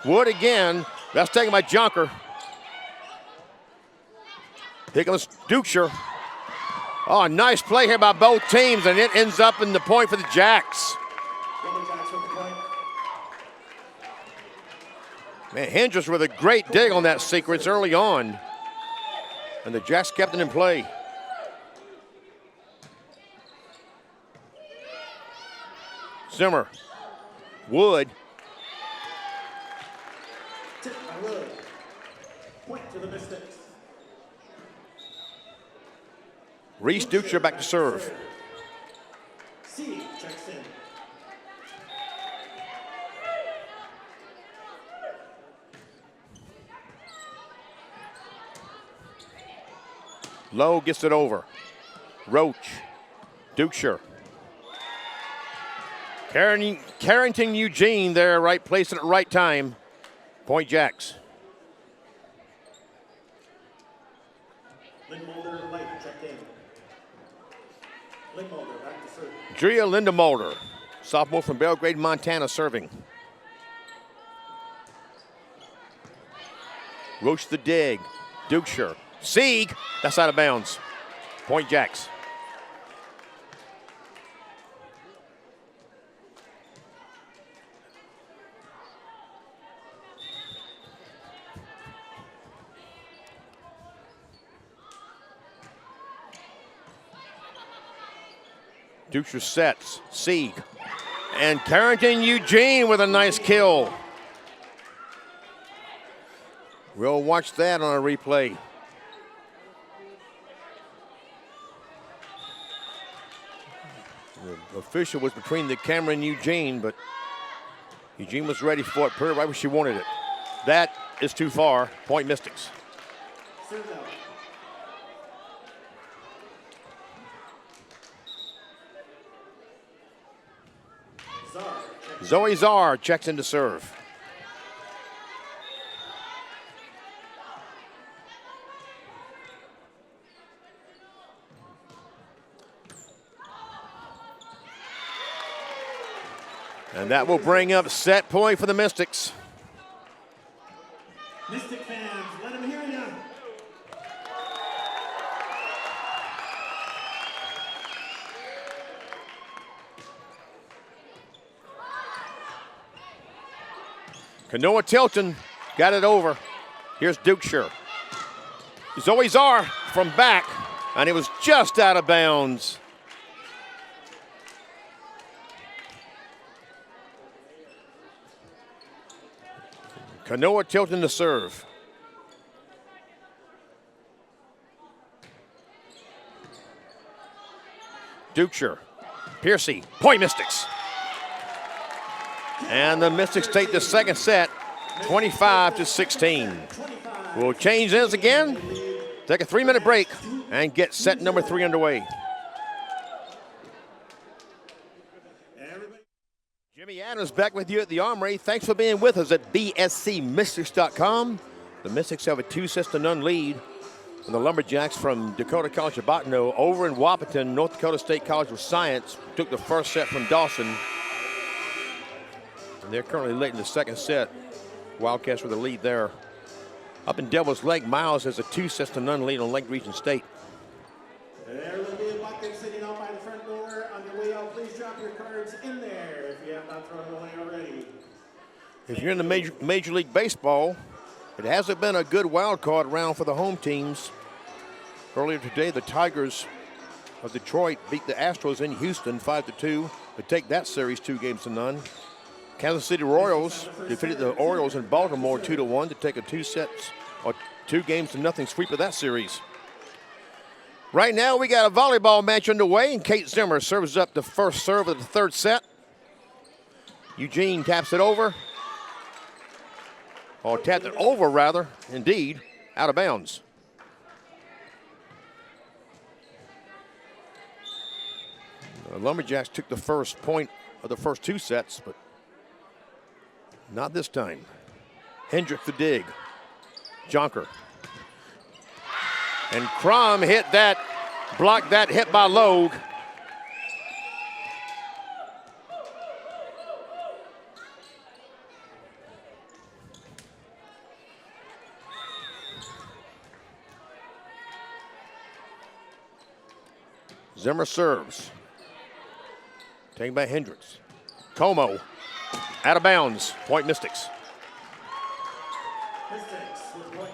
Wood again. That's taken by Jonker. Here comes Dukeshire. Oh, nice play here by both teams, and it ends up in the point for the Jacks. Lumberjacks with the point. Man, Hendricks with a great dig on that sequence early on. And the Jacks kept it in play. Zimmer. Wood. Tip by Wood. Point to the Mystics. Reese Dukeshire back to serve. C checks in. Lowe gets it over. Roach. Dukeshire. Carrington Eugene there, right place at the right time. Point Jacks. Lindmulder Light checked in. Lindmulder back to serve. Drea Lindemulder, sophomore from Belgrade, Montana, serving. Roach the dig. Dukeshire. Sieg, that's out of bounds. Point Jacks. Dukeshire sets. Sieg. And Carrington Eugene with a nice kill. We'll watch that on a replay. The official was between the camera and Eugene, but Eugene was ready for it, put it right where she wanted it. That is too far. Point Mystics. Serves out. Zoe Czar checks in to serve. And that will bring up set point for the Mystics. Mystic fans, let them hear you. Kanoa Tilton got it over. Here's Dukeshire. Zoe Czar from back, and it was just out of bounds. Kanoa Tilton to serve. Dukeshire. Piercy. Point Mystics. And the Mystics take the second set, 25-16. We'll change ends again, take a 3-minute break, and get set number 3 underway. Jimmy Adams back with you at the Armory. Thanks for being with us at bscmystics.com. The Mystics have a 2-0 lead. And the Lumberjacks from Dakota College of Bottineau over in Wahpeton, North Dakota State College of Science, took the first set from Dawson. And they're currently late in the second set. Wildcats with the lead there. Up in Devil's Lake, Miles has a 2-0 lead on Lake Region State. There will be a bucket sitting out by the front door. On your way out, please drop your cards in there if you have not thrown it away already. If you're in the Major League Baseball, it hasn't been a good wild card round for the home teams. Earlier today, the Tigers of Detroit beat the Astros in Houston 5-2 to take that series 2-0. Kansas City Royals defeated the Orioles in Baltimore 2-1 to take a 2-0 sweep of that series. Right now, we got a volleyball match underway, and Kate Zimmer serves up the first serve of the third set. Eugene taps it over. Or tapped it over, rather, indeed, out of bounds. The Lumberjacks took the first point of the first 2 sets, but not this time. Hendrick the dig. Jonker. And Crom hit that, blocked that hit by Logue. Zimmer serves. Taken by Hendricks. Como out of bounds. Point Mystics. Mystics with point.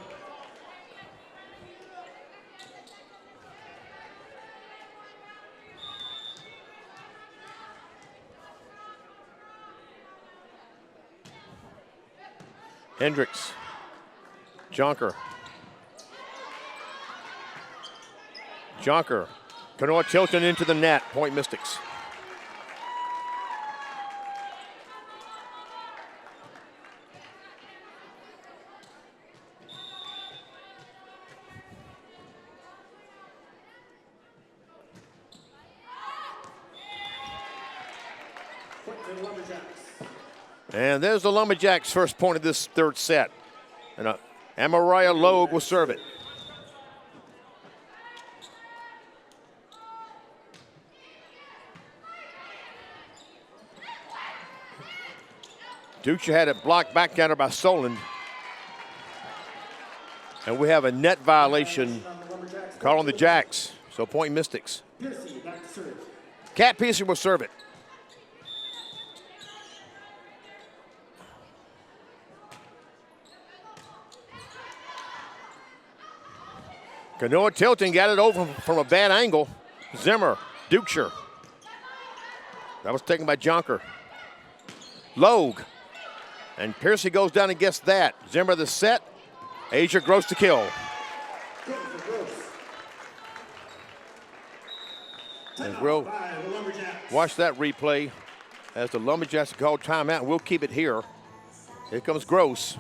Hendricks. Jonker. Jonker. Kanoa Tilton into the net. Point Mystics. Point to the Lumberjacks. And there's the Lumberjacks' first point of this third set. And Amariah Logue will serve it. Ducha had it blocked back down by Solon. And we have a net violation called on the Jacks. So point Mystics. Piercy back to serve. Cat Piercy will serve it. Kanoa Tilton got it over from a bad angle. Zimmer, Ducher. That was taken by Jonker. Logue. And Piercy goes down and gets that. Zimmer the set. Asia Gross to kill. Good for Gross. And we'll By the Lumberjacks. watch that replay as the Lumberjacks call timeout. We'll keep it here. Here comes Gross.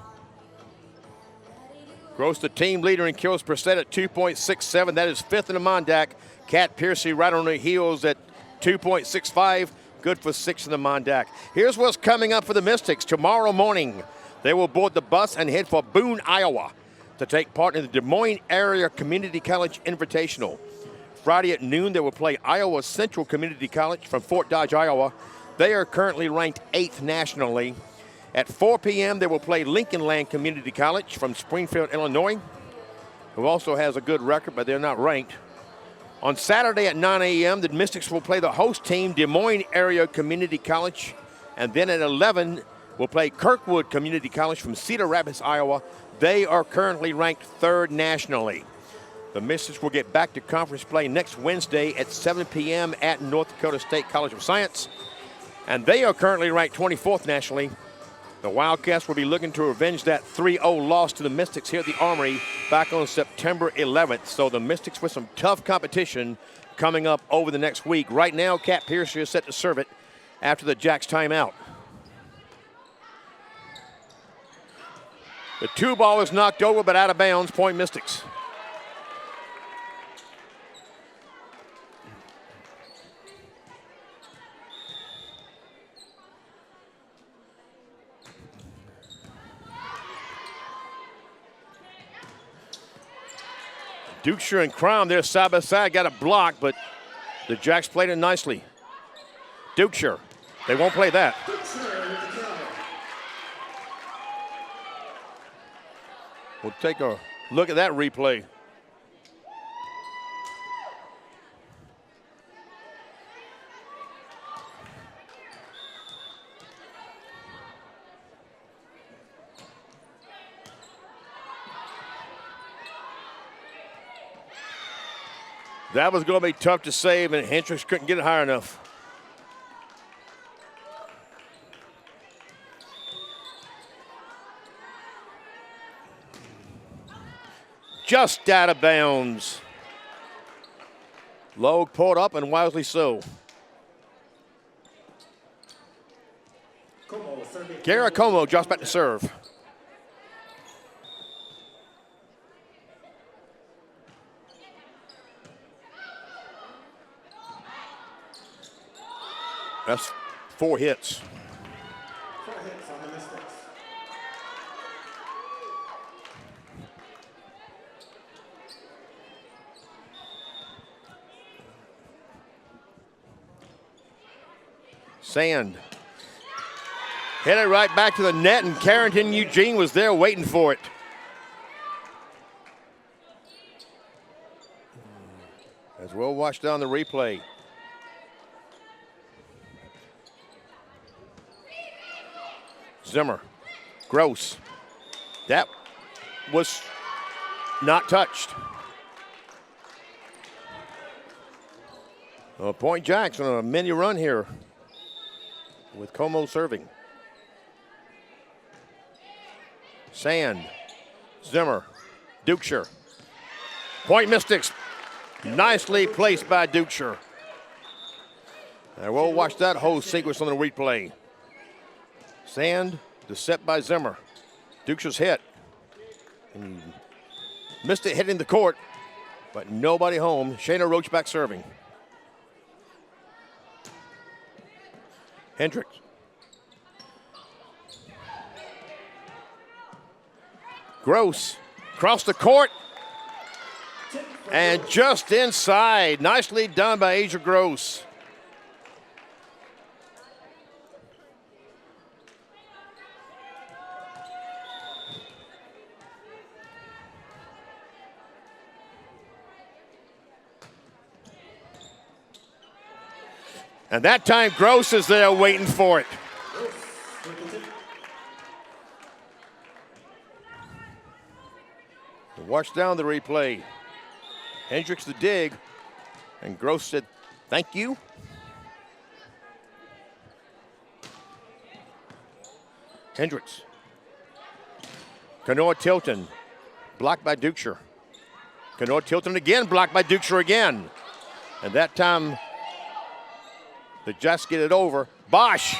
Gross, the team leader in kills per set at 2.67. That is fifth in the Mondac. Cat Piercy right on the heels at 2.65. Good for sixth in the Mondac. Here's what's coming up for the Mystics. Tomorrow morning, they will board the bus and head for Boone, Iowa to take part in the Des Moines Area Community College Invitational. Friday at noon, they will play Iowa Central Community College from Fort Dodge, Iowa. They are currently ranked 8th nationally. At 4 p.m., they will play Lincoln Land Community College from Springfield, Illinois, who also has a good record, but they're not ranked. On Saturday at 9 a.m., the Mystics will play the host team, Des Moines Area Community College. And then at 11, we'll play Kirkwood Community College from Cedar Rapids, Iowa. They are currently ranked 3rd nationally. The Mystics will get back to conference play next Wednesday at 7 p.m. at North Dakota State College of Science. And they are currently ranked 24th nationally. The Wildcats will be looking to revenge that 3-0 loss to the Mystics here at the Armory back on September 11th. So the Mystics with some tough competition coming up over the next week. Right now, Cat Piercy is set to serve it after the Jacks timeout. The 2-ball is knocked over but out of bounds. Point Mystics. Ducher and Crom there side by side, got a block, but the Jacks played it nicely. Ducher, they won't play that. We'll take a look at that replay. That was going to be tough to save, and Hendricks couldn't get it high enough. Just out of bounds. Logue pulled up, and wisely so. Garrett Como just back to serve. That's 4 hits. 4 hits on the Mystics. Sand. Hit it right back to the net, and Carrington Eugene was there waiting for it. As we'll watch down the replay. Zimmer, Gross. That was not touched. Point Jacks on a mini run here with Como serving. Sand, Zimmer, Dukeshire. Point Mystics, nicely placed by Dukeshire. And we'll watch that whole sequence on the replay. Sand, the set by Zimmer. Dukeshire's hit. And missed it hitting the court, but nobody home. Shayna Roach back serving. Hendricks. Gross across the court and just inside. Nicely done by Asia Gross. And that time Gross is there waiting for it. Watch down the replay. Hendricks the dig, and Gross said, thank you. Hendricks. Kanoa Tilton, blocked by Dukeshire. Kanoa Tilton again, blocked by Dukeshire again. And that time, the Jets get it over. Bosch,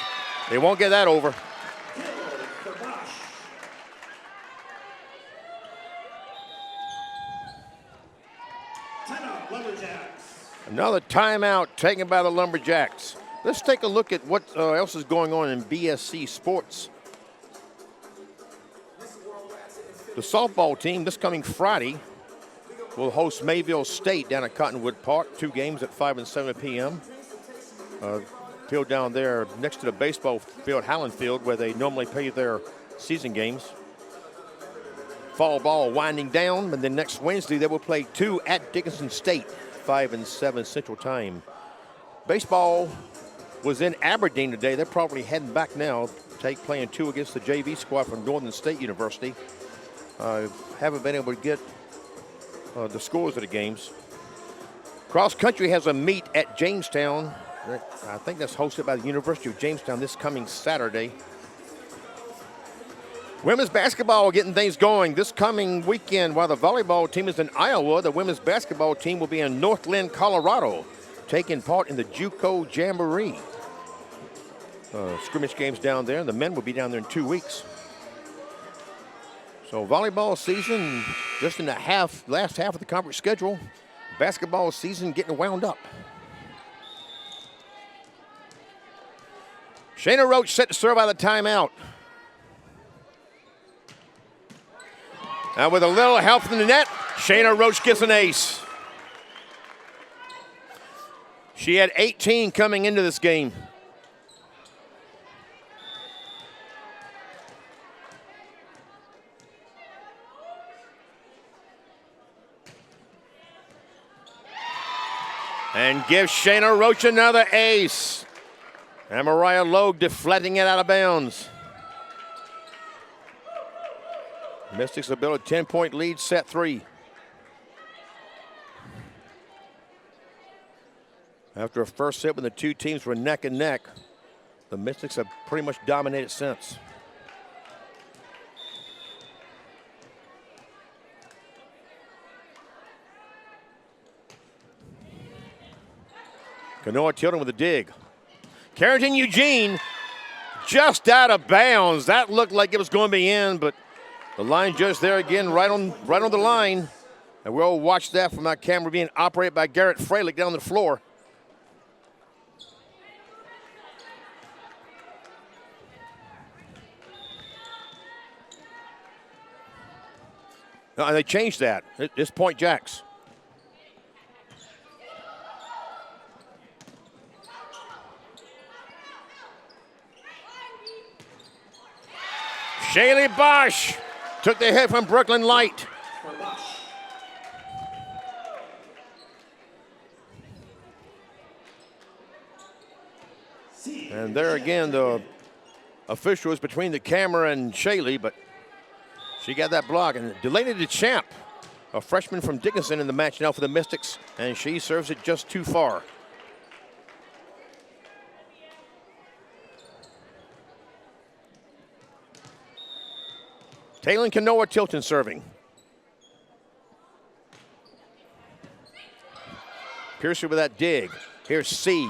they won't get that over. Another timeout taken by the Lumberjacks. Let's take a look at what else is going on in BSC sports. The softball team this coming Friday will host Mayville State down at Cottonwood Park. 2 games at 5 and 7 p.m. Field down there next to the baseball field, Highland Field, where they normally play their season games. Fall ball winding down, and then next Wednesday they will play 2 at Dickinson State, 5 and 7 Central Time. Baseball was in Aberdeen today. They're probably heading back now, playing 2 against the JV squad from Northern State University. Haven't been able to get the scores of the games. Cross country has a meet at Jamestown. I think that's hosted by the University of Jamestown this coming Saturday. Women's basketball getting things going this coming weekend. While the volleyball team is in Iowa, the women's basketball team will be in Northland, Colorado, taking part in the JUCO Jamboree. Scrimmage games down there, and the men will be down there in 2 weeks. So volleyball season just in the last half of the conference schedule. Basketball season getting wound up. Shayna Roach set to serve out of the timeout. Now with a little help from the net, Shayna Roach gets an ace. She had 18 coming into this game. And gives Shayna Roach another ace. And Mariah Logue deflecting it out of bounds. Mystics have built a 10-point lead, set 3. After a first set when the two teams were neck and neck, the Mystics have pretty much dominated since. Kanoa Tilton with a dig. Carrington Eugene just out of bounds. That looked like it was going to be in, but the line judge there again, right on the line. And we'll watch that from that camera being operated by Garrett Freilich down the floor. No, they changed that. It's Point Jacks. Shaylee Bosch took the hit from Brooklyn Light. And there again, the official is between the camera and Shaylee, but she got that block. And Delaney DeChamp, a freshman from Dickinson, in the match now for the Mystics, and she serves it just too far. Taylor Kanoa Tilton serving. Piercy with that dig. Here's Seed.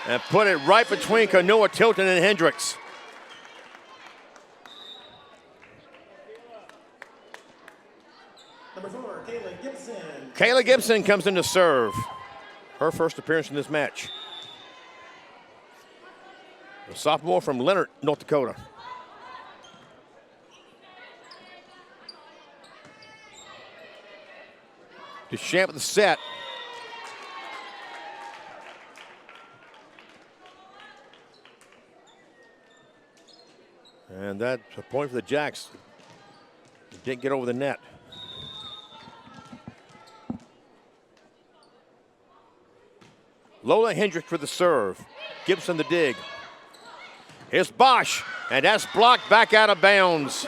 And put it right between Kanoa Tilton and Hendricks. Number 4, Kayla Gibson. Kayla Gibson comes in to serve. Her first appearance in this match. A sophomore from Leonard, North Dakota. DeChamp at the set. And that's a point for the Jacks. Didn't get over the net. Lola Hendrick for the serve. Gibson the dig. Here's Bosch, and that's blocked back out of bounds.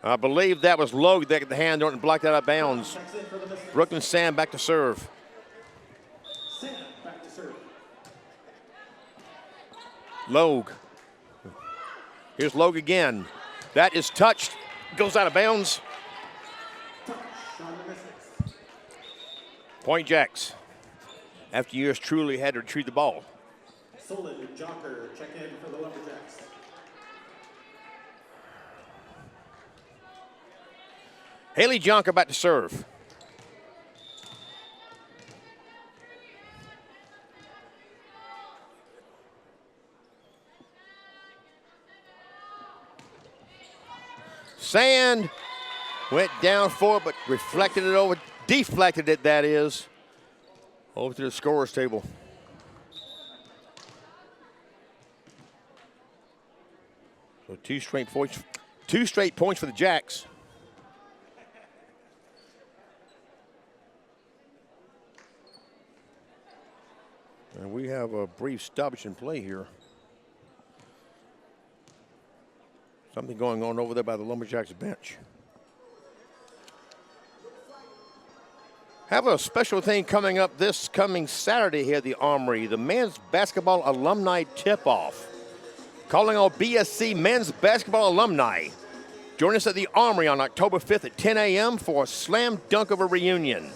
I believe that was Logue that got the hand on it and blocked out of bounds. Brooklyn Sam back to serve. Sam back to serve. Logue. Here's Logue again. That is touched. Goes out of bounds. Point Jacks. After years truly had to retrieve the ball. Solid Jocker check in for the Lumberjacks. Haley Jonker back to serve. Sand went down for it, but reflected it over, deflected it, that is, over to the scorer's table. So two straight points for the Jacks. And we have a brief stoppage in play here. Something going on over there by the Lumberjacks bench. Have a special thing coming up this coming Saturday here at the Armory, the men's basketball alumni tip-off. Calling all BSC men's basketball alumni. Join us at the Armory on October 5th at 10 a.m. for a slam dunk of a reunion.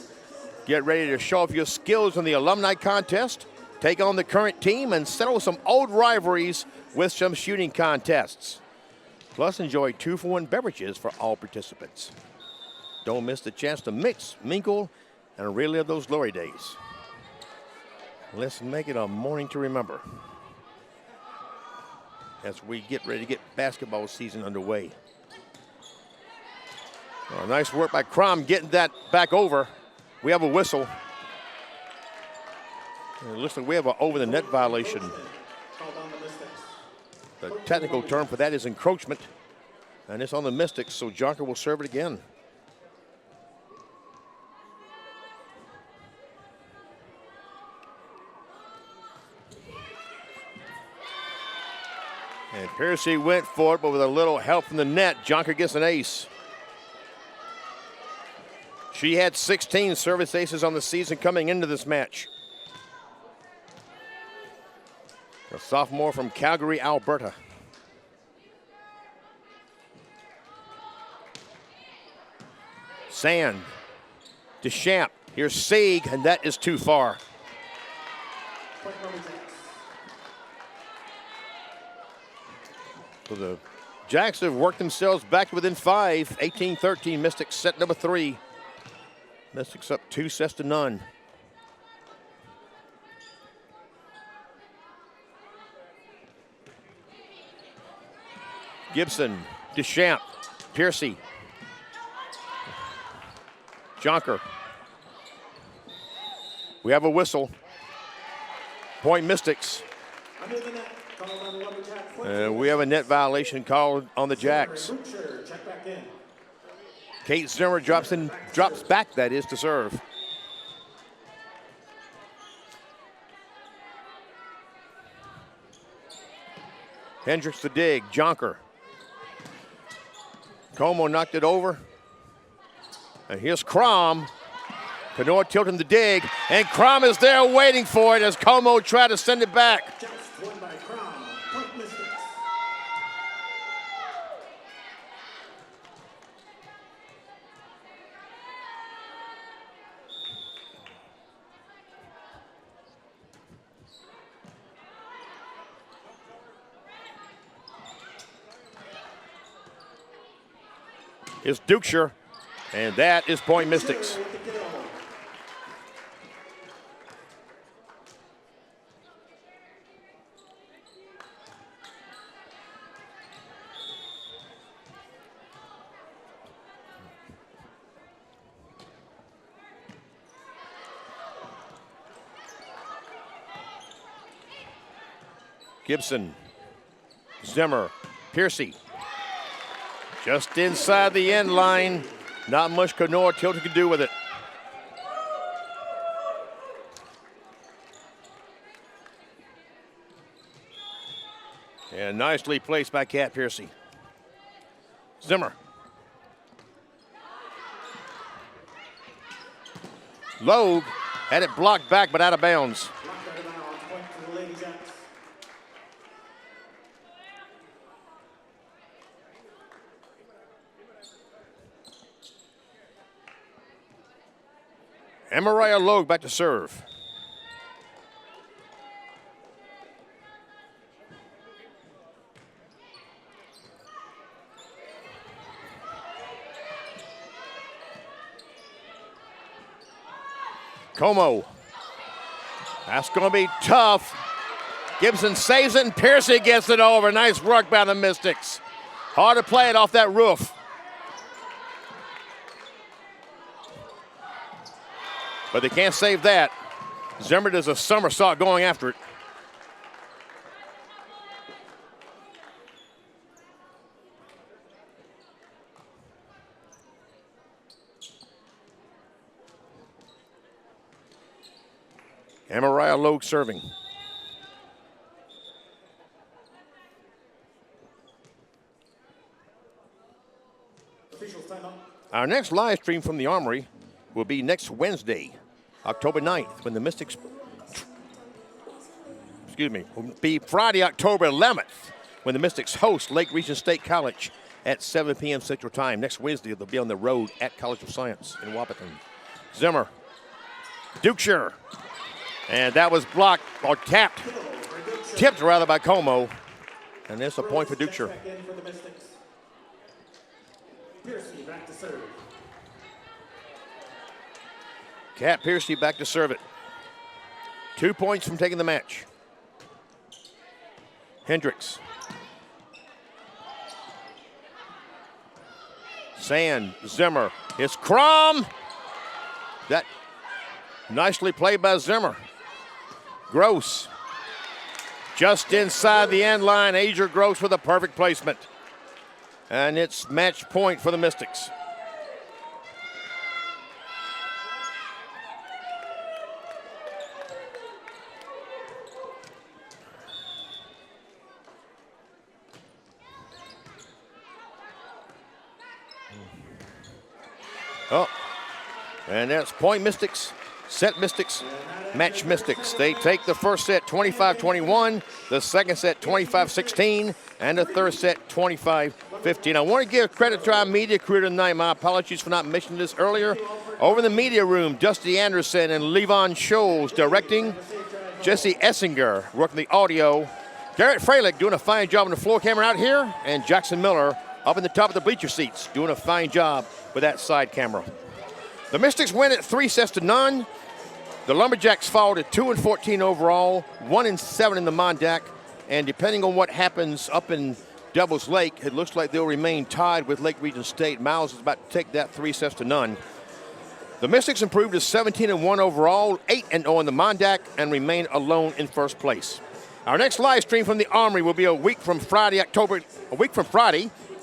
Get ready to show off your skills in the alumni contest, take on the current team, and settle some old rivalries with some shooting contests. Plus, enjoy 2-for-1 beverages for all participants. Don't miss the chance to mix, mingle, and relive those glory days. Let's make it a morning to remember as we get ready to get basketball season underway. Nice work by Crom getting that back over. We have a whistle. It looks like we have an over-the-net violation. The technical term for that is encroachment, and it's on the Mystics, so Jonker will serve it again. And Piercy went for it, but with a little help from the net, Jonker gets an ace. She had 16 service aces on the season coming into this match. A sophomore from Calgary, Alberta. Sand. DeChamp. Here's Sieg, and that is too far. So the Jacks have worked themselves back within 5. 18-13, Mystics set number 3. Mystics up 2 sets to none. Gibson, DeChamp, Piercy, Jonker. We have a whistle. Point Mystics. We have a net violation called on the Jacks. Kate Zimmer drops back, that is, to serve. Hendricks the dig, Jonker. Como knocked it over. And here's Crom. Kenora tilting the dig, and Crom is there waiting for it as Como tried to send it back. Just won by Crom. Point Mystics. It's Dukeshire, and that is Point Mystics. Gibson, Zimmer, Piercy. Just inside the end line. Not much Kenora Tilton could do with it. And nicely placed by Kat Piercy. Zimmer. Logue had it blocked back but out of bounds. Point to the Lady Jacks. And Mariah Logue back to serve. Como. That's going to be tough. Gibson saves it and Piercy gets it over. Nice work by the Mystics. Hard to play it off that roof. But they can't save that. Zimmer does a somersault going after it. And Mariah Logue serving. Officials time up. Our next live stream from the Armory will be next Wednesday, October 9th, when the Mystics, will be Friday, October 11th, when the Mystics host Lake Region State College at 7 p.m. Central Time. Next Wednesday, they'll be on the road at College of Science in Wahpeton. Zimmer, Dukeshire, and that was blocked, or tipped rather by Como, and it's a point for Dukeshire. Back in for the Mystics. Piercy back to serve. Kat Piercy back to serve it. 2 points from taking the match. Hendricks. Sand, Zimmer. It's Crom. That nicely played by Zimmer. Gross. Just inside the end line, Asia Gross with a perfect placement. And it's match point for the Mystics. Oh, and that's point Mystics, set Mystics, match Mystics. They take the first set 25-21, the second set 25-16, and the third set 25-15. I want to give credit to our media crew tonight. My apologies for not mentioning this earlier. Over in the media room, Dusty Anderson and Levon Scholes directing. Jesse Essinger working the audio. Garrett Freilich doing a fine job on the floor camera out here, and Jackson Miller up in the top of the bleacher seats doing a fine job with that side camera. The Mystics win at 3-0. The Lumberjacks fall to 2-14 overall, 1-7 in the Mondac, and depending on what happens up in Devils Lake, it looks like they'll remain tied with Lake Region State. Miles is about to take that 3-0. The Mystics improved to 17-1 overall, 8-0 in the Mondac, and remain alone in first place. Our next live stream from the Armory will be a week from Friday, October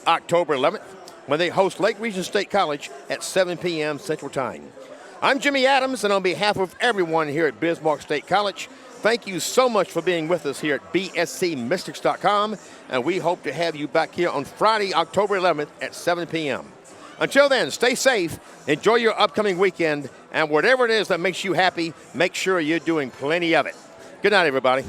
11th, when they host Lake Region State College at 7 p.m. Central Time. I'm Jimmy Adams, and on behalf of everyone here at Bismarck State College, Thank you so much for being with us here at bscmystics.com, and we hope to have you back here on Friday, October 11th at 7 p.m. Until then, stay safe, enjoy your upcoming weekend, and whatever it is that makes you happy, make sure you're doing plenty of it. Good night, everybody.